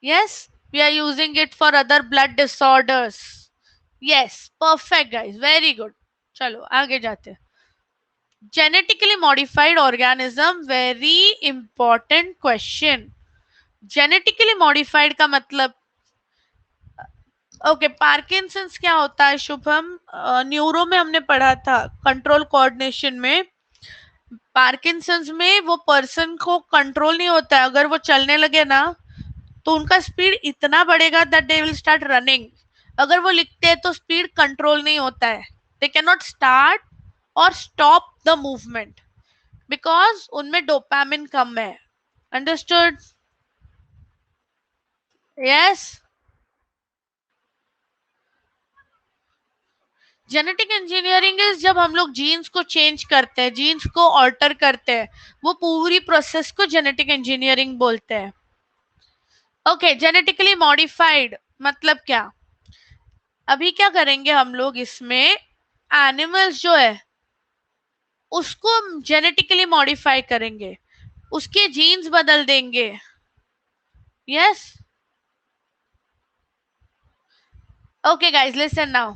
Yes, we are using it for other blood disorders. Yes, perfect guys, very good. चलो आगे जाते हैं। Genetically modified organism, very important question. Genetically modified का मतलब, ओके, पार्किंसंस क्या होता है शुभम? न्यूरो में हमने पढ़ा था, कंट्रोल कोऑर्डिनेशन में। पार्किंसंस में वो पर्सन को कंट्रोल नहीं होता है, अगर वो चलने लगे ना तो उनका स्पीड इतना बढ़ेगा that they will start running. अगर वो लिखते हैं तो स्पीड कंट्रोल नहीं होता है, दे कैन नॉट स्टार्ट और स्टॉप द मूवमेंट बिकॉज उनमें डोपामिन कम है। Understood? Yes, genetic engineering is जब हम लोग जीन्स को चेंज करते हैं, जीन्स को ऑल्टर करते हैं, वो पूरी प्रोसेस को जेनेटिक इंजीनियरिंग बोलते हैं। ओके, जेनेटिकली मॉडिफाइड मतलब क्या? अभी क्या करेंगे हम लोग इसमें, एनिमल्स जो है उसको जेनेटिकली मॉडिफाई करेंगे, उसके जीन्स बदल देंगे। Yes, okay guys, listen now.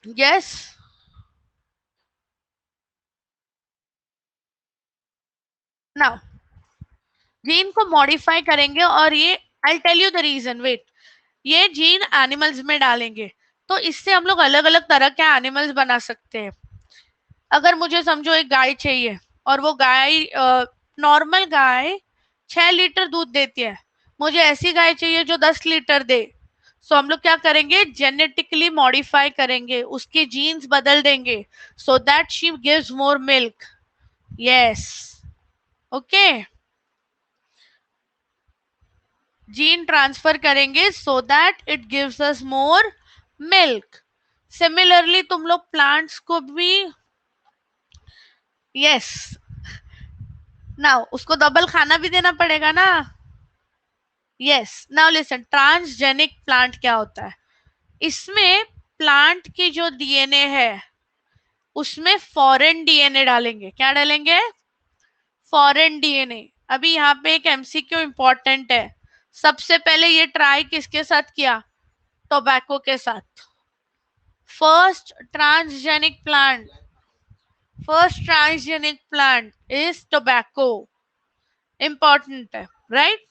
Yes, now gene को मॉडिफाई करेंगे, और ये I tell you the reason, wait. ये जीन एनिमल्स में डालेंगे तो इससे हम लोग अलग अलग तरह के एनिमल्स बना सकते हैं। अगर मुझे समझो एक गाय चाहिए, और वो गाय नॉर्मल गाय 6 लीटर दूध देती है, मुझे ऐसी गाय चाहिए जो 10 लीटर दे। सो हम लोग क्या करेंगे, जेनेटिकली मॉडिफाई करेंगे, उसके जीन्स बदल देंगे, so that she gives more milk. Yes, okay, gene transfer करेंगे so that it gives us more milk. Similarly तुम लोग प्लांट्स को भी, यस, नाउ उसको डबल खाना भी देना पड़ेगा ना। Yes, now listen, transgenic plant क्या होता है? इसमें प्लांट की जो डीएनए है उसमें फॉरेन डीएनए डालेंगे। क्या डालेंगे? Foreign DNA. अभी यहाँ पे एक एमसीक्यू इंपॉर्टेंट है। सबसे पहले ये ट्राई किसके साथ किया? टोबैको के साथ। First transgenic plant, first transgenic plant is tobacco. Important है, राइट?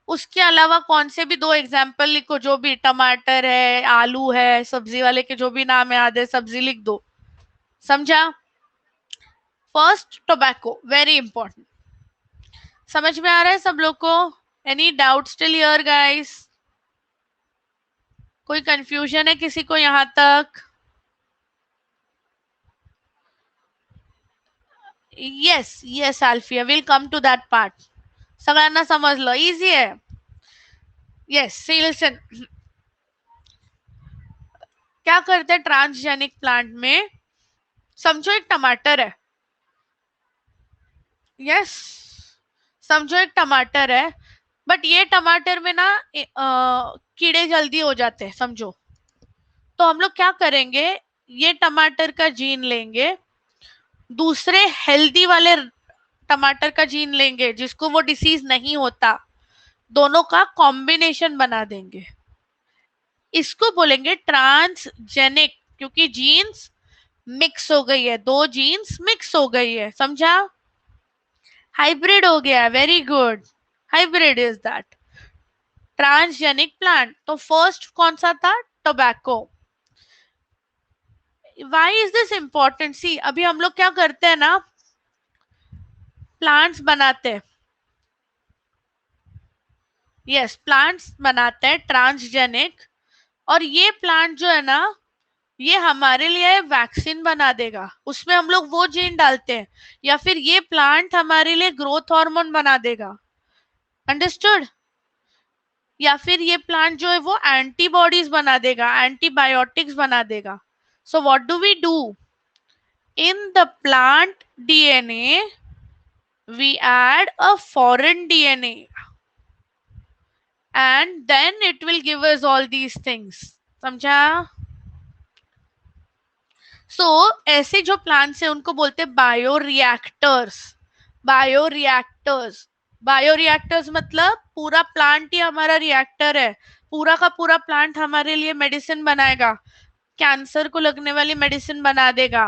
उसके अलावा कौन से भी 2 एग्जाम्पल लिखो, जो भी, टमाटर है, आलू है, सब्जी वाले के जो भी नाम याद है सब्जी लिख दो। समझा? First tobacco, very important. समझ में आ रहा है सब लोग को? Any doubt still here guys? कोई कंफ्यूजन है किसी को यहाँ तक? Yes yes Alfiya, will come to that part. सगळ्यांना समजलं? इजी है। यस, सी लिसन, क्या करते हैं ट्रांसजेनिक प्लांट में? समझो एक टमाटर है। यस, समझो एक टमाटर है, बट ये टमाटर में ना कीड़े जल्दी हो जाते हैं, समझो। तो हम लोग क्या करेंगे, ये टमाटर का जीन लेंगे, दूसरे हेल्दी वाले टमाटर का जीन लेंगे जिसको वो डिसीज नहीं होता, दोनों का कॉम्बिनेशन बना देंगे। इसको बोलेंगे ट्रांसजेनिक, क्योंकि जीन्स मिक्स हो गई है, 2 जीन्स मिक्स हो गई है। समझा? हाइब्रिड हो गया, very good, hybrid is that transgenic plant. तो फर्स्ट कौन सा था? Tobacco. Why is this important? See, अभी हम लोग क्या करते हैं ना, प्लांट्स बनाते हैं। यस, प्लांट्स बनाते हैं ट्रांसजेनिक, और ये प्लांट जो है ना, ये हमारे लिए वैक्सीन बना देगा। उसमें हम लोग वो जीन डालते हैं, या फिर ये प्लांट हमारे लिए ग्रोथ हार्मोन बना देगा। अंडरस्टूड? या फिर ये प्लांट जो है वो एंटीबॉडीज बना देगा, एंटीबायोटिक्स बना देगा। So what do we do? In the plant DNA we add a foreign DNA, and then it will give us all these things. समझा? ऐसे जो प्लांट्स है उनको बोलते हैं बायोरिएक्टर्स। बायोरिएक्टर्स, बायोरिएक्टर्स मतलब पूरा प्लांट ही हमारा रिएक्टर है। पूरा का पूरा प्लांट हमारे लिए मेडिसिन बनाएगा, कैंसर को लगने वाली मेडिसिन बना देगा,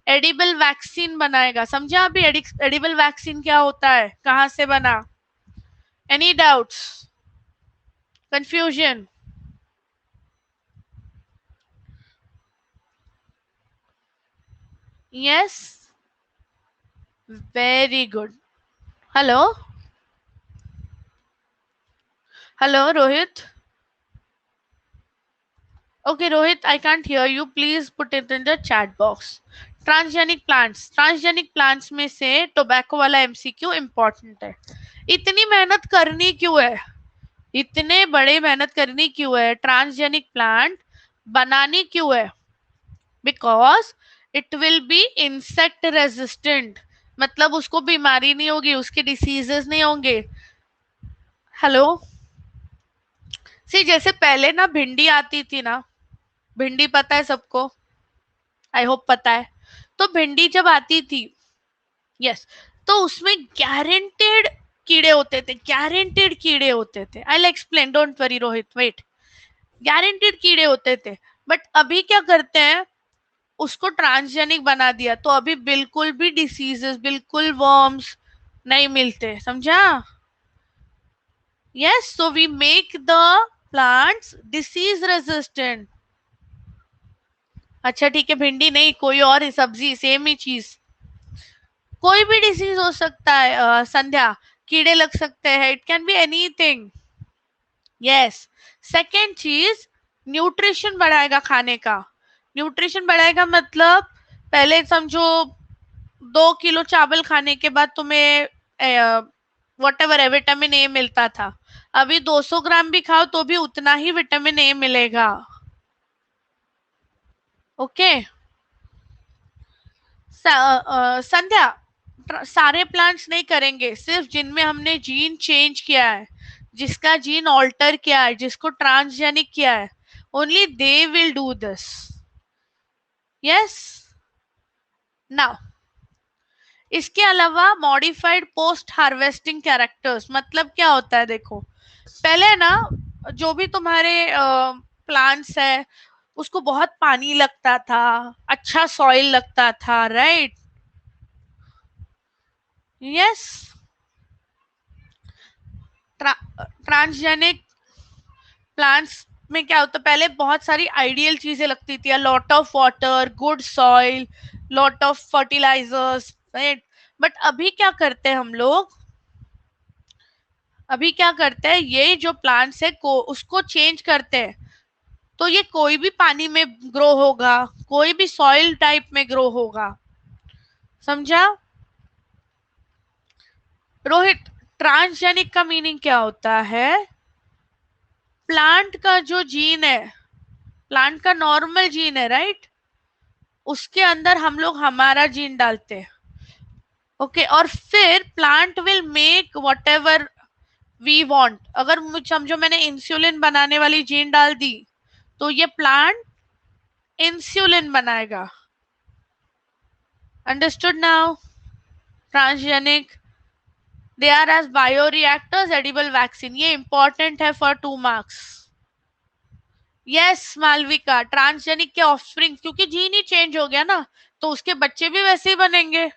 एडिबल वैक्सीन बनाएगा। समझा? अभी एडिबल वैक्सीन क्या होता है, कहाँ से बना? Any doubts, confusion? Yes, very good. Hello, hello Rohit. Okay, Rohit, I can't hear you. Please put it in the chat box. Transgenic plants, transgenic plants में से टोबैको वाला एमसीक्यू इंपॉर्टेंट है। इतनी मेहनत करनी क्यों है? इतने बड़े मेहनत करनी क्यों है? ट्रांसजेनिक प्लांट बनानी क्यों है? Because it will be insect resistant, मतलब उसको बीमारी नहीं होगी, उसके डिसीजेस नहीं होंगे। हेलो, सी जैसे पहले ना भिंडी आती थी ना, भिंडी पता है सबको, आई होप पता है। तो भिंडी जब आती थी, यस, तो उसमें गारंटेड कीड़े होते थे, गारंटेड कीड़े होते थे। I explain, don't worry Rohit, wait. Guaranteed कीड़े होते थे। बट अभी क्या करते हैं, उसको ट्रांसजेनिक बना दिया, तो अभी बिल्कुल भी डिसीजेस, बिल्कुल वर्म्स नहीं मिलते, समझा? Yes, so we make the plants disease resistant. अच्छा ठीक है, भिंडी नहीं, कोई और सब्जी, सेम ही चीज। कोई भी डिसीज हो सकता है संध्या, कीड़े लग सकते हैं, it can be anything. Yes, second चीज, न्यूट्रिशन बढ़ाएगा खाने का। न्यूट्रिशन बढ़ाएगा मतलब, पहले समझो 2 किलो चावल खाने के बाद तुम्हें वट एवर है विटामिन ए मिलता था, अभी 200 ग्राम भी खाओ तो भी उतना ही विटामिन ए मिलेगा। ओके संध्या, सारे प्लांट्स नहीं करेंगे, सिर्फ जिनमें हमने जीन चेंज किया है, जिसका जीन ऑल्टर किया है, जिसको ट्रांसजेनिक किया है, only they will do this. Yes, now इसके अलावा मॉडिफाइड पोस्ट हार्वेस्टिंग कैरेक्टर्स, मतलब क्या होता है देखो, पहले ना जो भी तुम्हारे प्लांट्स है, उसको बहुत पानी लगता था, अच्छा सॉइल लगता था, राइट? यस, ट्रांसजेनिक प्लांट्स में क्या होता है, पहले बहुत सारी आइडियल चीजें लगती थी, lot of water, good soil, lot of fertilisers, right? But अभी क्या करते हैं हम लोग, अभी क्या करते हैं, ये जो प्लांट्स है को उसको चेंज करते हैं, तो ये कोई भी पानी में ग्रो होगा, कोई भी सॉइल टाइप में ग्रो होगा, समझा? रोहित, ट्रांसजेनिक का मीनिंग क्या होता है? प्लांट का जो जीन है, प्लांट का नॉर्मल जीन है, राइट, उसके अंदर हम लोग हमारा जीन डालते हैं। ओके, और फिर plant will make whatever we want. अगर समझो मैंने इंसुलिन बनाने वाली जीन डाल दी, तो ये प्लांट इंसुलिन बनाएगा। Understood now? Transgenic, they are as bioreactors, edible vaccine, ये इंपॉर्टेंट है for 2 marks. Yes Malvika, transgenic के ऑफस्प्रिंग, क्योंकि जीन ही चेंज हो गया ना, तो उसके बच्चे भी वैसे ही बनेंगे।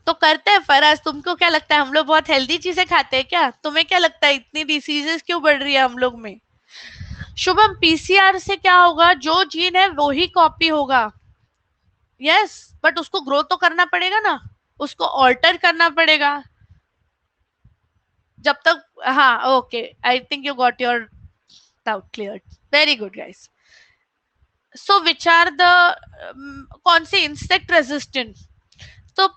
तो करते हैं फराज, तुमको क्या लगता है, हम लोग बहुत हेल्दी चीजें खाते हैं क्या? तुम्हें क्या लगता है इतनी डिसीजेस क्यों बढ़ रही है हम लोग में? शुभम, पीसीआर से क्या होगा, जो जीन है वो ही कॉपी होगा। यस, बट उसको ग्रो तो करना पड़ेगा ना, उसको ऑल्टर करना पड़ेगा जब तक। हाँ okay, I think you got your doubt clear, very good guys. So which are the, कौन से इंसेक्ट रेजिस्टेंट, तो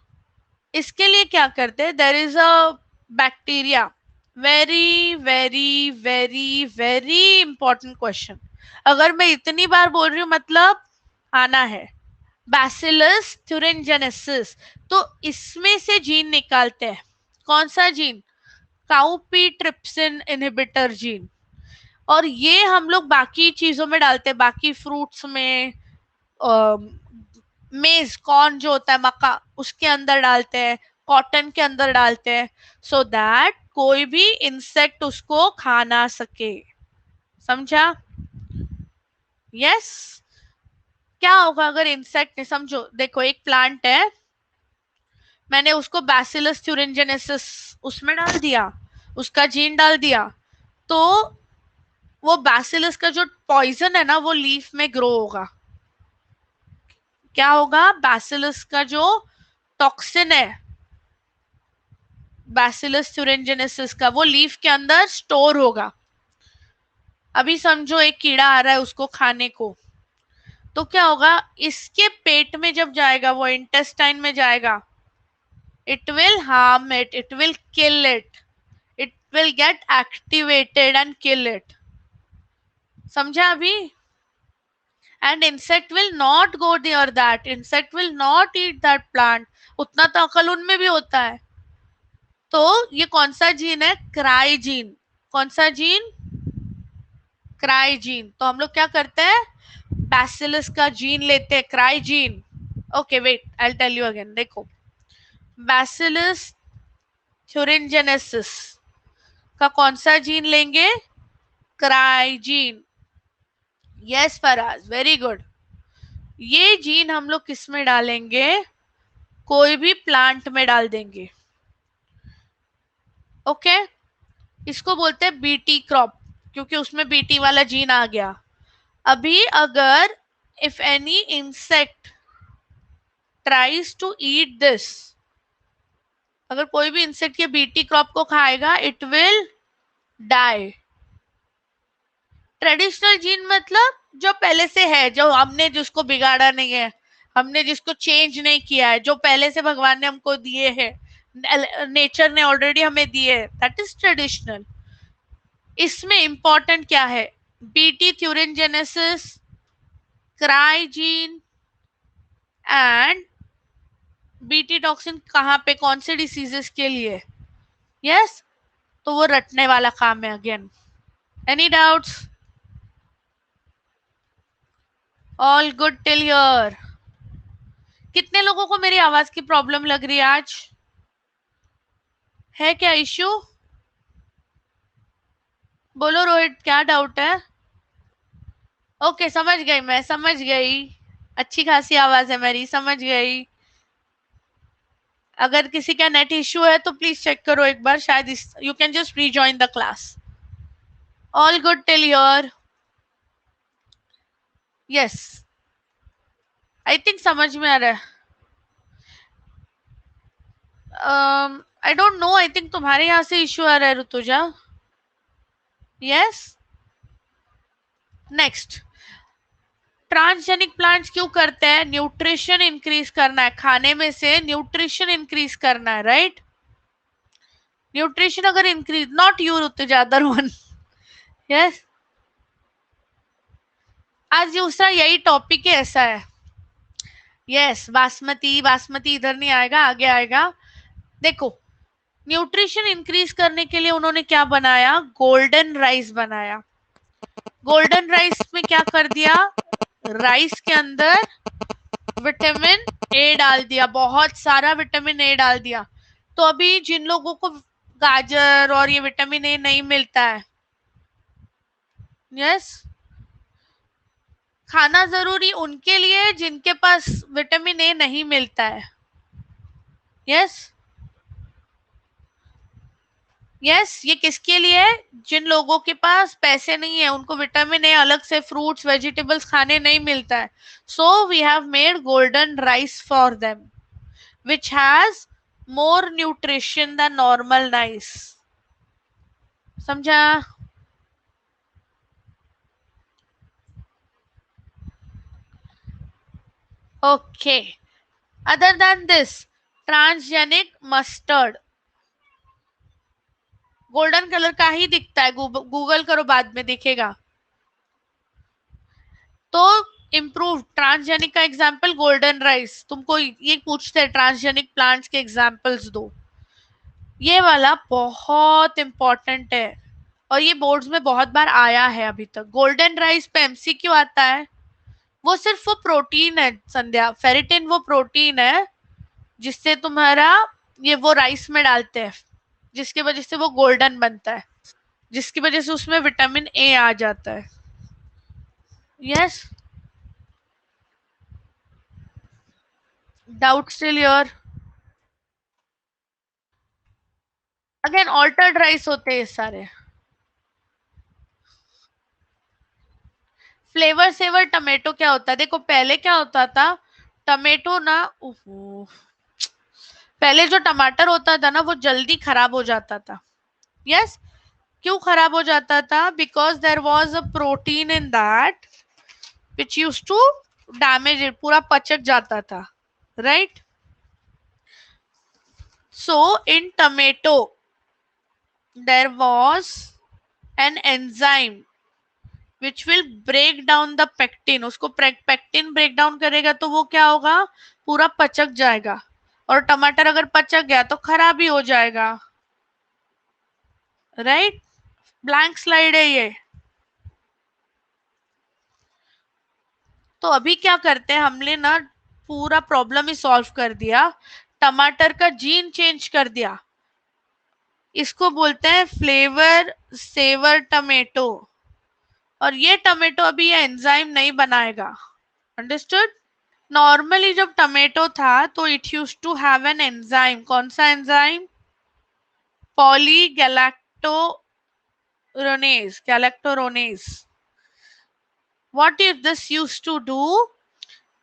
इसके लिए क्या करते हैं, there is a bacteria, very very very very important question, अगर मैं इतनी बार बोल रही हूँ मतलब आना है, बैसिलस थ्यूरेंजेनेसिस, तो इसमें से जीन निकालते हैं। कौन सा gene? Cowpea trypsin inhibitor gene. और ये हम लोग बाकी चीजों में डालते हैं, बाकी फ्रूट्स में, मेज कॉर्न जो होता है, मक्का, उसके अंदर डालते हैं, कॉटन के अंदर डालते हैं, सो दैट कोई भी इंसेक्ट उसको खा ना सके, समझा? यस, क्या होगा अगर इंसेक्ट ने, समझो देखो एक प्लांट है, मैंने उसको बैसिलस थ्यूरिंजेनेसिस उसमें डाल दिया, उसका जीन डाल दिया, तो वो बैसिलस का जो पॉइजन है ना, वो लीफ में ग्रो होगा। क्या होगा, बैसिलस का जो टॉक्सिन है, बैसिलस थ्यूरिंजेनेसिस का, वो लीफ के अंदर स्टोर होगा। अभी समझो एक कीड़ा आ रहा है उसको खाने को, तो क्या होगा, इसके पेट में जब जाएगा, वो इंटेस्टाइन में जाएगा, it will harm it, it will kill it, it will get activated and kill it, समझा अभी? And insect will not go near that, insect will not eat that plant, उतना तो अकल उनमें भी होता है। तो ये कौन सा जीन है? क्राइजीन। कौन सा जीन? क्राइजीन। तो हम लोग क्या करते हैं? बैसिलस का जीन लेते हैं, cry gene. Okay wait, I will tell you again. देखो, बैसिलस थ्यूरिनजेनेसिस का कौन सा जीन लेंगे? Cry gene. Yes Faraz, very good. ये जीन हम लोग किस में डालेंगे? कोई भी प्लांट में डाल देंगे। ओके, इसको बोलते हैं बीटी क्रॉप, क्योंकि उसमें बीटी वाला जीन आ गया। अभी अगर if any insect tries to eat this, अगर कोई भी इंसेक्ट ये बीटी क्रॉप को खाएगा, it will die. Traditional gene मतलब जो पहले से है, जो हमने जिसको बिगाड़ा नहीं है, हमने जिसको चेंज नहीं किया है, जो पहले से भगवान ने हमको दिए हैं, नेचर ने ऑलरेडी हमें दिए, दैट इज ट्रेडिशनल। इसमें इंपॉर्टेंट क्या है? BT thuringiensis, क्राइजीन and BT toxin कहाँ पे, कौन से डिसीजेस के लिए? यस, तो वो रटने वाला काम है again. Any doubts? All good till here? कितने लोगों को मेरी आवाज की प्रॉब्लम लग रही है आज? है क्या इश्यू? बोलो रोहित, क्या डाउट है? ओके, समझ गई, मैं समझ गई। अच्छी खासी आवाज है मेरी, समझ गई। अगर किसी का नेट इश्यू है तो प्लीज चेक करो एक बार, शायद you can just rejoin the class. All good till here? Yes, I think समझ में आ रहा है। I don't know, I think तुम्हारे यहाँ से इश्यू आ रहा है Rutuja. Yes, next. Transgenic plants क्यों करते हैं? न्यूट्रिशन इंक्रीज करना है, खाने में से न्यूट्रिशन इंक्रीज करना है, राइट? न्यूट्रिशन अगर increase, not you Rutuja, other one. Yes, आज दूसरा यही टॉपिक है, ऐसा है। यस, बासमती, बासमती इधर नहीं आएगा, आगे आएगा। देखो, न्यूट्रिशन इंक्रीज करने के लिए उन्होंने क्या बनाया? गोल्डन राइस बनाया। गोल्डन राइस में क्या कर दिया? राइस के अंदर विटामिन ए डाल दिया, बहुत सारा विटामिन ए डाल दिया। तो अभी जिन लोगों को गाजर और ये विटामिन ए नहीं मिलता है, यस, खाना जरूरी उनके लिए जिनके पास विटामिन ए नहीं मिलता है। यस, यस, ये किसके लिए है? जिन लोगों के पास पैसे नहीं है, उनको विटामिन ए अलग से फ्रूट्स वेजिटेबल्स खाने नहीं मिलता है। So we have made golden rice for them, which has more nutrition than normal rice. समझा? Okay. Other than this, transgenic mustard golden colour का ही दिखता है, गूगल करो, बाद में दिखेगा। तो इम्प्रूव ट्रांसजेनिक का एग्जाम्पल गोल्डन राइस। तुमको ये पूछते हैं ट्रांसजेनिक प्लांट्स के एग्जाम्पल्स दो, ये वाला बहुत इंपॉर्टेंट है और ये बोर्ड्स में बहुत बार आया है अभी तक। गोल्डन राइस पे एमसीक्यू आता है। वो सिर्फ वो प्रोटीन है संध्या, फेरिटिन वो प्रोटीन है जिससे तुम्हारा ये वो राइस में डालते हैं, जिसकी वजह से वो गोल्डन बनता है, जिसकी वजह से उसमें विटामिन ए आ जाता है। Yes, doubt still your? Again altered rice होते हैं सारे। फ्लेवर सेवर टमेटो क्या होता है? देखो, पहले क्या होता था, टमेटो ना, पहले जो टमाटर होता था ना, वो जल्दी खराब हो जाता था। यस, क्यों खराब हो जाता था? Because there was a protein in that which use to damage it, पूरा पचक जाता था, right? So in tomato there was an enzyme which will break down the pectin. उसको पेक्टिन ब्रेक डाउन करेगा तो वो क्या होगा? पूरा पचक जाएगा। और टमाटर अगर पचक गया तो खराब ही हो जाएगा, राइट, ब्लैंक स्लाइड है ये। तो अभी क्या करते हैं, हमने ना पूरा प्रॉब्लम ही सॉल्व कर दिया, टमाटर का जीन चेंज कर दिया। इसको बोलते हैं फ्लेवर सेवर टमेटो। और ये टमेटो अभी ये एंजाइम नहीं बनाएगा, अंडरस्टूड। नॉर्मली जब टमेटो था तो it use to have an enzyme. कौन सा enzyme? Galacturonase. What if this used to do?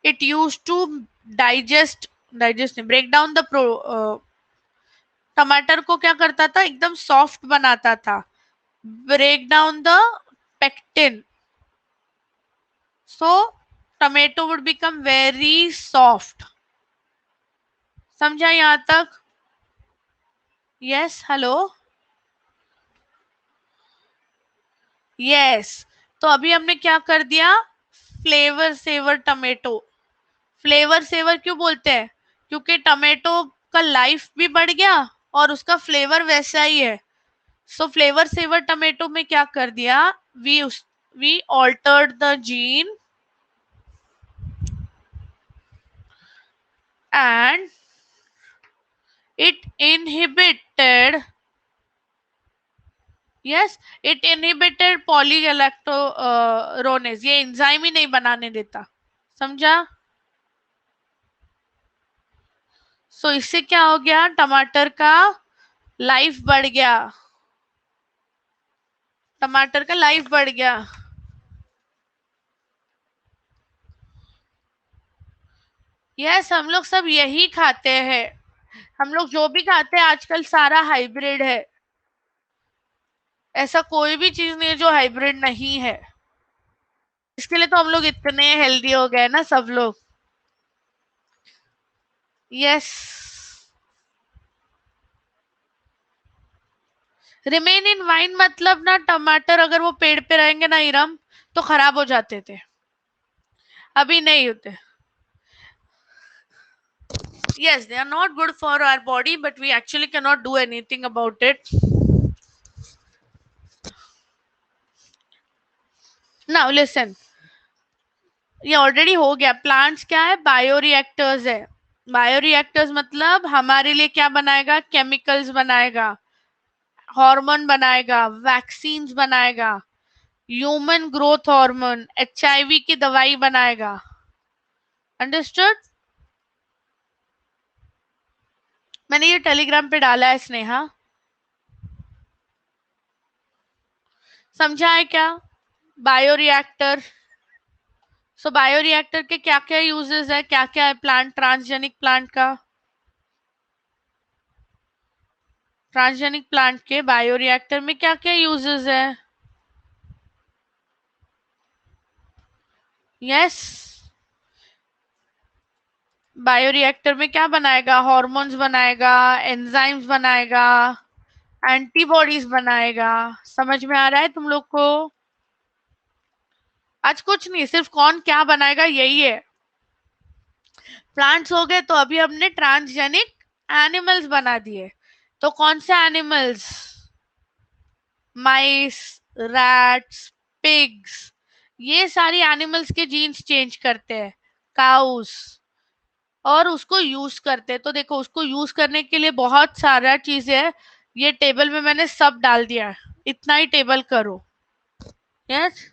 It used to digest नहीं, break down the टमाटर को क्या करता था, एकदम सॉफ्ट बनाता था, break down the pectin, so tomato would become very soft. समझा यहां तक? Yes, hello, yes. तो अभी हमने क्या कर दिया, Flavr Savr tomato. Flavr Savr क्यों बोलते हैं? क्योंकि टमेटो का लाइफ भी बढ़ गया और उसका फ्लेवर वैसा ही है। सो फ्लेवर सेवर टमेटो में क्या कर दिया, we altered the gene and it inhibited, yes, it inhibited polygalacturonase. ये एंजाइम ही नहीं बनाने देता, समझा? सो इससे क्या हो गया, टमाटर का लाइफ बढ़ गया, टमाटर का लाइफ बढ़ गया। यस, हम लोग सब यही खाते हैं। हम लोग जो भी खाते हैं आजकल सारा हाइब्रिड है। ऐसा कोई भी चीज नहीं है जो हाइब्रिड नहीं है। इसके लिए तो हम लोग इतने हेल्दी हो गए ना सब लोग। यस, रिमेन इन वाइन मतलब ना, टमाटर अगर वो पेड़ पे रहेंगे ना इरम, तो खराब हो जाते थे, अभी नहीं होते। Yes, they are not good for our body, but we actually cannot do anything about it. Now listen, ये ऑलरेडी हो गया। प्लांट्स क्या है, बायोरिएक्टर्स है। बायोरिएक्टर्स मतलब हमारे लिए क्या बनाएगा, केमिकल्स बनाएगा, हार्मोन बनाएगा, वैक्सीन्स बनाएगा, ह्यूमन ग्रोथ हार्मोन, एचआईवी की दवाई बनाएगा, अंडरस्टूड। मैंने ये टेलीग्राम पे डाला है स्नेहा, समझा है क्या? बायोरिएक्टर, सो बायोरिएक्टर के क्या क्या यूजेस है, क्या क्या है प्लांट, ट्रांसजेनिक प्लांट का, ट्रांसजेनिक प्लांट के बायोरिएक्टर में क्या क्या यूजेस है? यस, बायोरिएक्टर में क्या बनाएगा, हार्मोन्स बनाएगा, एंजाइम्स बनाएगा, एंटीबॉडीज बनाएगा। समझ में आ रहा है तुम लोग को? आज कुछ नहीं, सिर्फ कौन क्या बनाएगा यही है। प्लांट्स हो गए, तो अभी हमने ट्रांसजेनिक एनिमल्स बना दिए। तो कौन से एनिमल्स? माइस, रैट्स, पिग्स, ये सारी एनिमल्स के जीन्स चेंज करते हैं, काउस, और उसको यूज करते हैं। तो देखो, उसको यूज करने के लिए बहुत सारा चीजें है, ये टेबल में मैंने सब डाल दिया है, इतना ही टेबल करो। यस,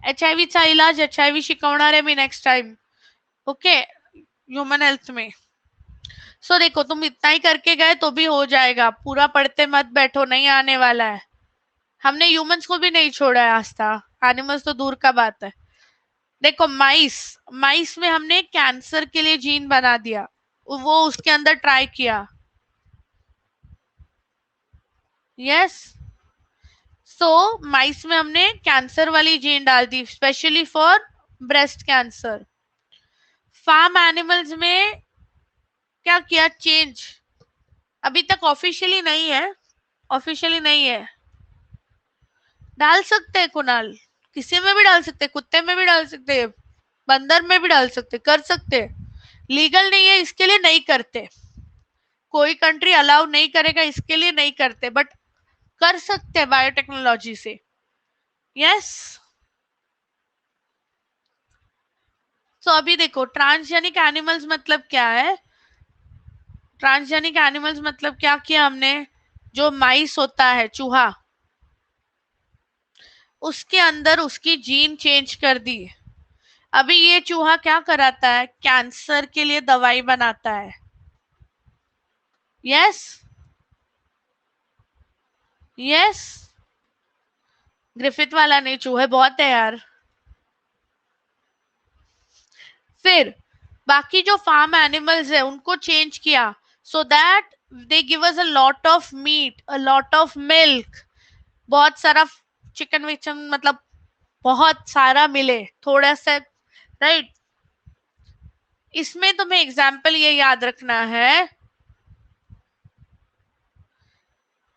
एचआईवी चा इलाज, एचआईवी शिकवणार है मी next time, okay, human health में। सो देखो, तुम इतना ही करके गए तो भी हो जाएगा, पूरा पढ़ते मत बैठो, नहीं आने वाला है। हमने ह्यूमंस को भी नहीं छोड़ा है आज तक, एनिमल्स तो दूर का बात है। देखो, माइस, माइस में हमने कैंसर के लिए जीन बना दिया, वो उसके अंदर ट्राई किया। यस, सो माइस में हमने कैंसर वाली जीन डाल दी, specially for breast cancer. Farm animals में क्या किया चेंज, अभी तक ऑफिशियली नहीं है, ऑफिशियली नहीं है। डाल सकते हैं कुणाल, किसी में भी डाल सकते, कुत्ते में भी डाल सकते, बंदर में भी डाल सकते, कर सकते। लीगल नहीं है इसके लिए नहीं करते, कोई कंट्री अलाउ नहीं करेगा इसके लिए नहीं करते, बट कर सकते हैं बायोटेक्नोलॉजी से. यस. तो अभी देखो ट्रांसजेनिक एनिमल्स मतलब क्या है. ट्रांसजेनिक एनिमल्स मतलब क्या किया हमने, जो माइस होता है, चूहा, उसके अंदर उसकी जीन चेंज कर दी. अभी ये चूहा क्या कराता है, कैंसर के लिए दवाई बनाता है. यस. यस. ग्रिफिथ वाला नहीं, चूहे बहुत है यार. फिर बाकी जो फार्म एनिमल्स है उनको चेंज किया, so that they give us a lot of meat, a lot of milk, बहुत सारा चिकन विचन, मतलब बहुत सारा मिले थोड़ा सा, राइट. इसमें तुम्हें एग्जाम्पल ये याद रखना है.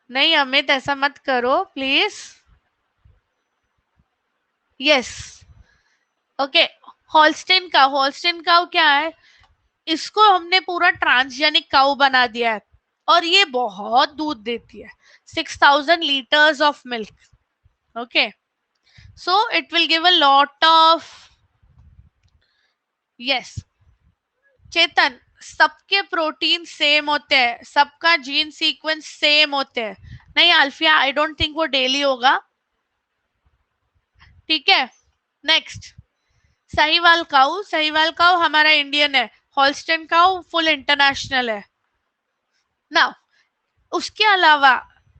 नहीं अमित ऐसा मत करो please. Yes. Okay. Holstein cow क्या है, इसको हमने पूरा ट्रांसजेनिक काउ बना दिया है और ये बहुत दूध देती है, 6,000 liters of milk. Okay, so it will give a lot of. Yes. चेतन, सबके प्रोटीन सेम होते हैं, सबका जीन सीक्वेंस सेम होते हैं. नहीं अल्फिया, आई डोंट थिंक वो डेली होगा. ठीक है. नेक्स्ट, सहीवाल काउ हमारा इंडियन है, हॉल्स्टन काउ फुल इंटरनेशनल है. ना उसके अलावा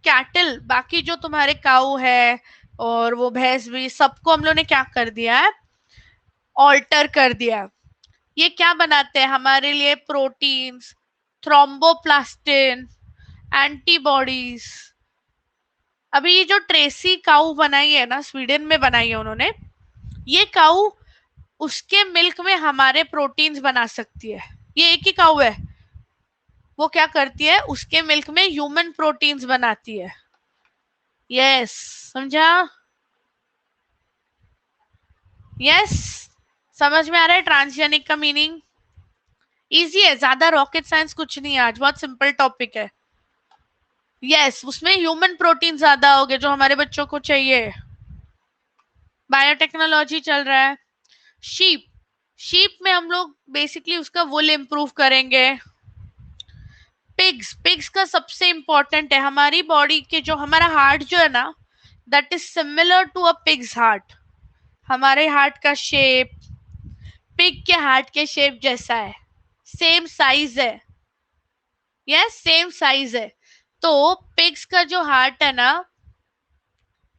कैटल, बाकी जो तुम्हारे काउ है और वो भैंस भी, सबको हम लोग ने क्या कर दिया है, ऑल्टर कर दिया. ये क्या बनाते हैं हमारे लिए, प्रोटीन्स, थ्रोम्बोप्लास्टिन, एंटीबॉडीज. अभी ये जो ट्रेसी काउ बनाई है ना, स्वीडन में बनाई है उन्होंने, ये काउ उसके मिल्क में हमारे प्रोटीन्स बना सकती है. ये एक ही काउ है, वो क्या करती है, उसके मिल्क में ह्यूमन प्रोटीन्स बनाती है. यस. समझा. यस. समझ में आ रहा है ट्रांसजेनिक का मीनिंग. इजी है, ज्यादा रॉकेट साइंस कुछ नहीं है, आज बहुत सिंपल टॉपिक है. यस, उसमें ह्यूमन प्रोटीन ज्यादा होंगे जो हमारे बच्चों को चाहिए. बायोटेक्नोलॉजी चल रहा है. शीप, शीप में हम लोग बेसिकली उसका वुल इम्प्रूव करेंगे. पिग्स का सबसे इंपॉर्टेंट है, हमारी बॉडी के जो हमारा हार्ट जो है ना, that is similar to a pig's heart. हमारे हार्ट का शेप पिग के हार्ट के शेप जैसा है, सेम साइज है. यस, सेम साइज है. तो पिग्स का जो हार्ट है ना,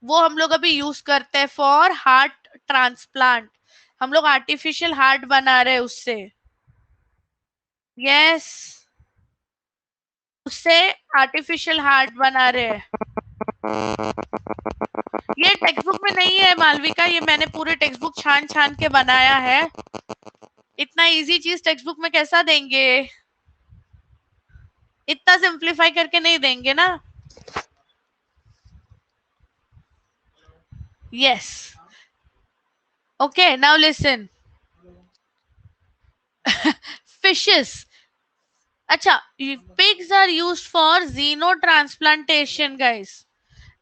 वो हम लोग अभी यूज करते हैं फॉर हार्ट ट्रांसप्लांट. हम लोग आर्टिफिशियल हार्ट बना रहे हैं उससे. यस, उससे आर्टिफिशियल हार्ट बना रहे हैं. ये टेक्स्ट बुक में नहीं है मालविका, ये मैंने पूरे टेक्स्ट बुक छान छान के बनाया है. इतना इजी चीज टेक्स्ट बुक में कैसा देंगे, इतना सिंप्लीफाई करके नहीं देंगे ना. Yes. Okay, now listen. Fishes. अच्छा, pigs are used for xeno transplantation guys.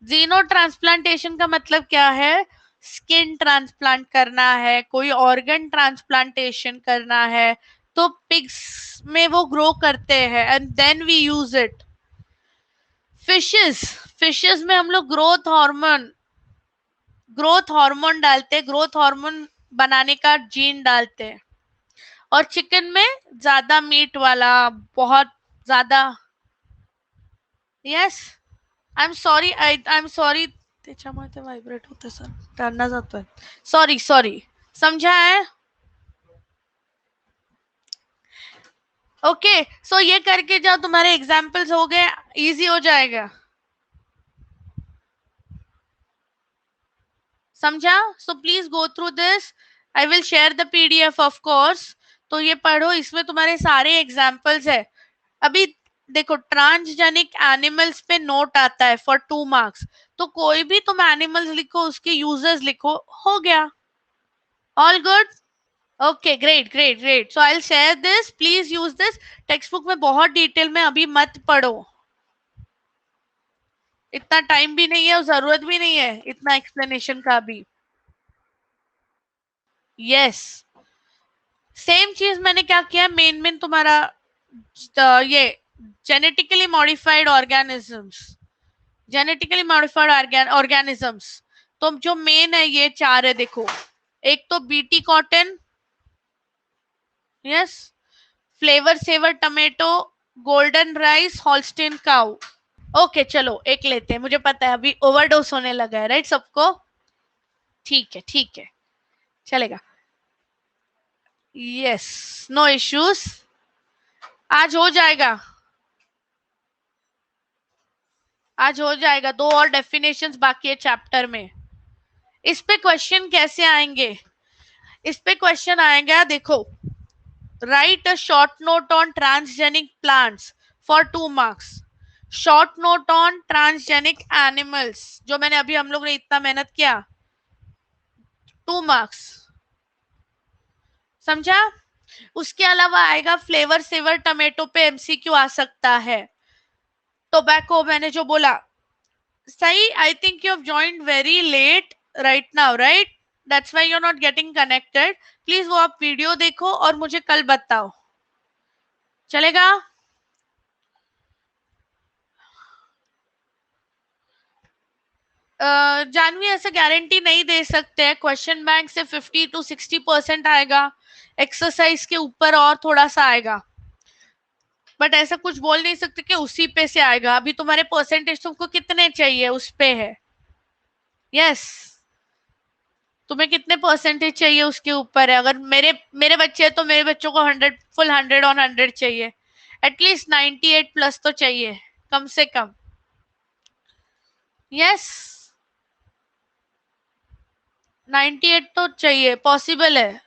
Xeno transplantation का मतलब क्या है, स्किन ट्रांसप्लांट करना है, कोई ऑर्गन ट्रांसप्लांटेशन करना है, तो पिग्स में वो ग्रो करते हैं and then we use it. Fishes, fishes में हम लोग ग्रोथ हार्मोन डालते हैं, ग्रोथ हार्मोन बनाने का जीन डालते हैं. और चिकन में ज्यादा मीट वाला, बहुत ज्यादा. यस. आय एम सॉरी, त्याच्यामुळे ते व्हायब्रेट होते सर, त्यांना जातोय. सॉरी, समझा है. ओके, सो ये करके जाओ, तुम्हारे एग्जाम्पल्स हो गए, इजी हो जाएगा. समझा. So please go through this, I will share the PDF of course. तो ये पढ़ो, इसमें तुम्हारे सारे एग्जाम्पल्स है. अभी देखो, ट्रांसजेनिक एनिमल्स पे नोट आता है फॉर 2 मार्क्स, तो कोई भी तुम एनिमल्स लिखो, उसके यूजर्स लिखो, हो गया. All good. Okay, great. So I will share this, please use this. Text book में बहुत डिटेल में अभी मत पढ़ो. इतना टाइम भी नहीं है और जरूरत भी नहीं है इतना एक्सप्लेनेशन का भी. यस, सेम चीज मैंने क्या किया, मेन तुम्हारा ये genetically modified organisms, genetically modified organisms. तो जो मेन है ये 4 है देखो. एक तो BT cotton, yes, Flavr Savr tomato, golden rice, Holstein cow. Okay चलो एक लेते हैं, मुझे पता है अभी ओवरडोज होने लगा है राइट सबको. ठीक है चलेगा. यस, नो इश्यूज, आज हो जाएगा, आज हो जाएगा. 2 और डेफिनेशंस बाकी है चैप्टर में. इस पे क्वेश्चन कैसे आएंगे, इस पे क्वेश्चन आएगा देखो. Right a short note on transgenic plants for 2 marks. Short note on transgenic animals, जो मैंने अभी हम लोग ने इतना मेहनत किया, 2 मार्क्स. समझा. उसके अलावा आएगा फ्लेवर सेवर टमेटो पे एमसीक्यू आ सकता है. टोबैको मैंने जो बोला सही. I think you have joined very late right now, right, that's why you are not getting connected. Please वो आप वीडियो देखो और मुझे कल बताओ, चलेगा. जानवी ऐसे गारंटी नहीं दे सकते हैं, क्वेश्चन बैंक से 50 to 60% आएगा, एक्सरसाइज के ऊपर और थोड़ा सा आएगा, बट ऐसा कुछ बोल नहीं सकते कि उसी पे से आएगा. अभी तुम्हारे परसेंटेज तुमको कितने चाहिए उस पे है. यस, तुम्हें कितने परसेंटेज चाहिए उसके ऊपर है. अगर मेरे बच्चे हैं तो मेरे बच्चों को 100 फुल 100 on 100 चाहिए, एटलीस्ट 98 प्लस तो चाहिए कम से कम. यस, 98 तो चाहिए, पॉसिबल है.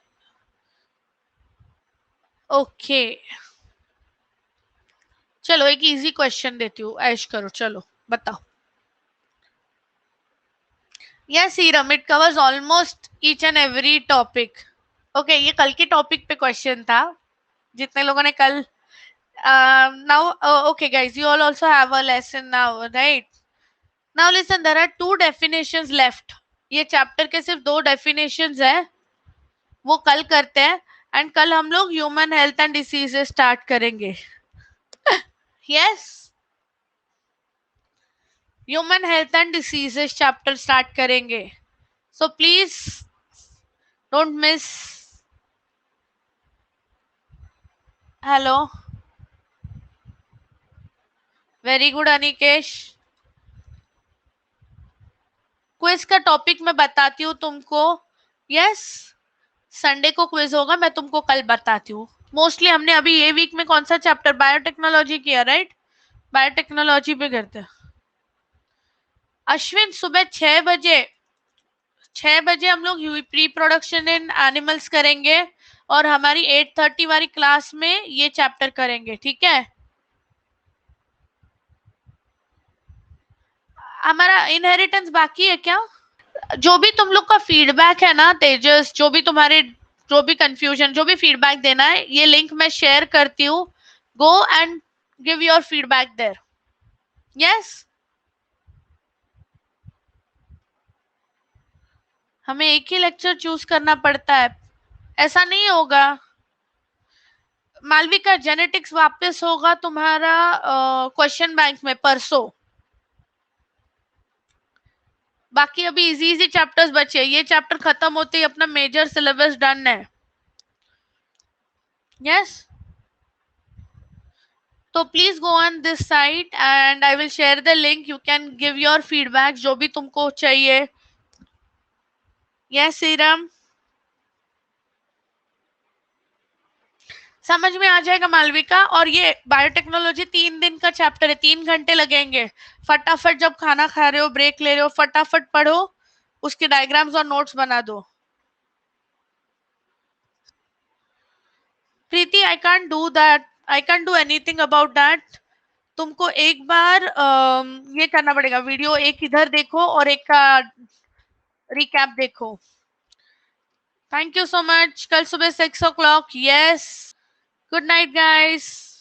ओके चलो एक इजी क्वेश्चन देती हूँ, ऐश करो, चलो बताओ. Yes Hiram, it covers almost each and every topic. Okay, ये कल के टॉपिक पे क्वेश्चन था जितने लोगों ने कल. Now okay guys, you all also have a lesson now, right? Now listen, there are 2 definitions left. ये चैप्टर के सिर्फ 2 definitions है, वो कल करते हैं. एंड कल हम लोग human health and diseases start करेंगे. Yes, human health and diseases chapter start करेंगे. So please don't miss. Hello, very good Anikesh. Quiz का टॉपिक मैं बताती हूँ तुमको. यस, संडे को क्विज होगा, मैं तुमको कल बताती हूँ. मोस्टली हमने अभी ये वीक में कौन सा चैप्टर, बायोटेक्नोलॉजी किया, राइट. बायोटेक्नोलॉजी पे करते हैं. अश्विन सुबह 6 बजे हम लोग प्री प्रोडक्शन इन एनिमल्स करेंगे और हमारी 8:30 वाली क्लास में ये चैप्टर करेंगे, ठीक है. हमारा इनहेरिटेंस बाकी है क्या. जो भी तुम लोग का फीडबैक है ना तेजस, जो भी तुम्हारे, जो भी कंफ्यूजन, जो भी फीडबैक देना है, ये लिंक मैं शेयर करती हूँ. Go and give your feedback there. Yes, हमें एक ही लेक्चर चूज करना पड़ता है, ऐसा नहीं होगा. मालविका, जेनेटिक्स वापस होगा तुम्हारा क्वेश्चन बैंक में परसों. बाकी अभी इजी इजी चैप्टर्स बचे, ये चैप्टर खत्म होते ही अपना मेजर सिलेबस डन है. यस, तो please go on this site and I will share the link. You can give your feedback जो भी तुमको चाहिए. यस सीरम, समझ में आ जाएगा मालविका. और ये बायोटेक्नोलॉजी 3 दिन का चैप्टर है, 3 घंटे लगेंगे. फटाफट जब खाना खा रहे हो, ब्रेक ले रहे हो, फटाफट पढ़ो, उसके डायग्राम्स और नोट्स बना दो. Preeti, I can't do that, I can't do anything about that. तुमको एक बार ये करना पड़ेगा, वीडियो एक इधर देखो और एक का रिकैप देखो. Thank you so much. कल सुबह 6 o'clock. Yes, good night guys.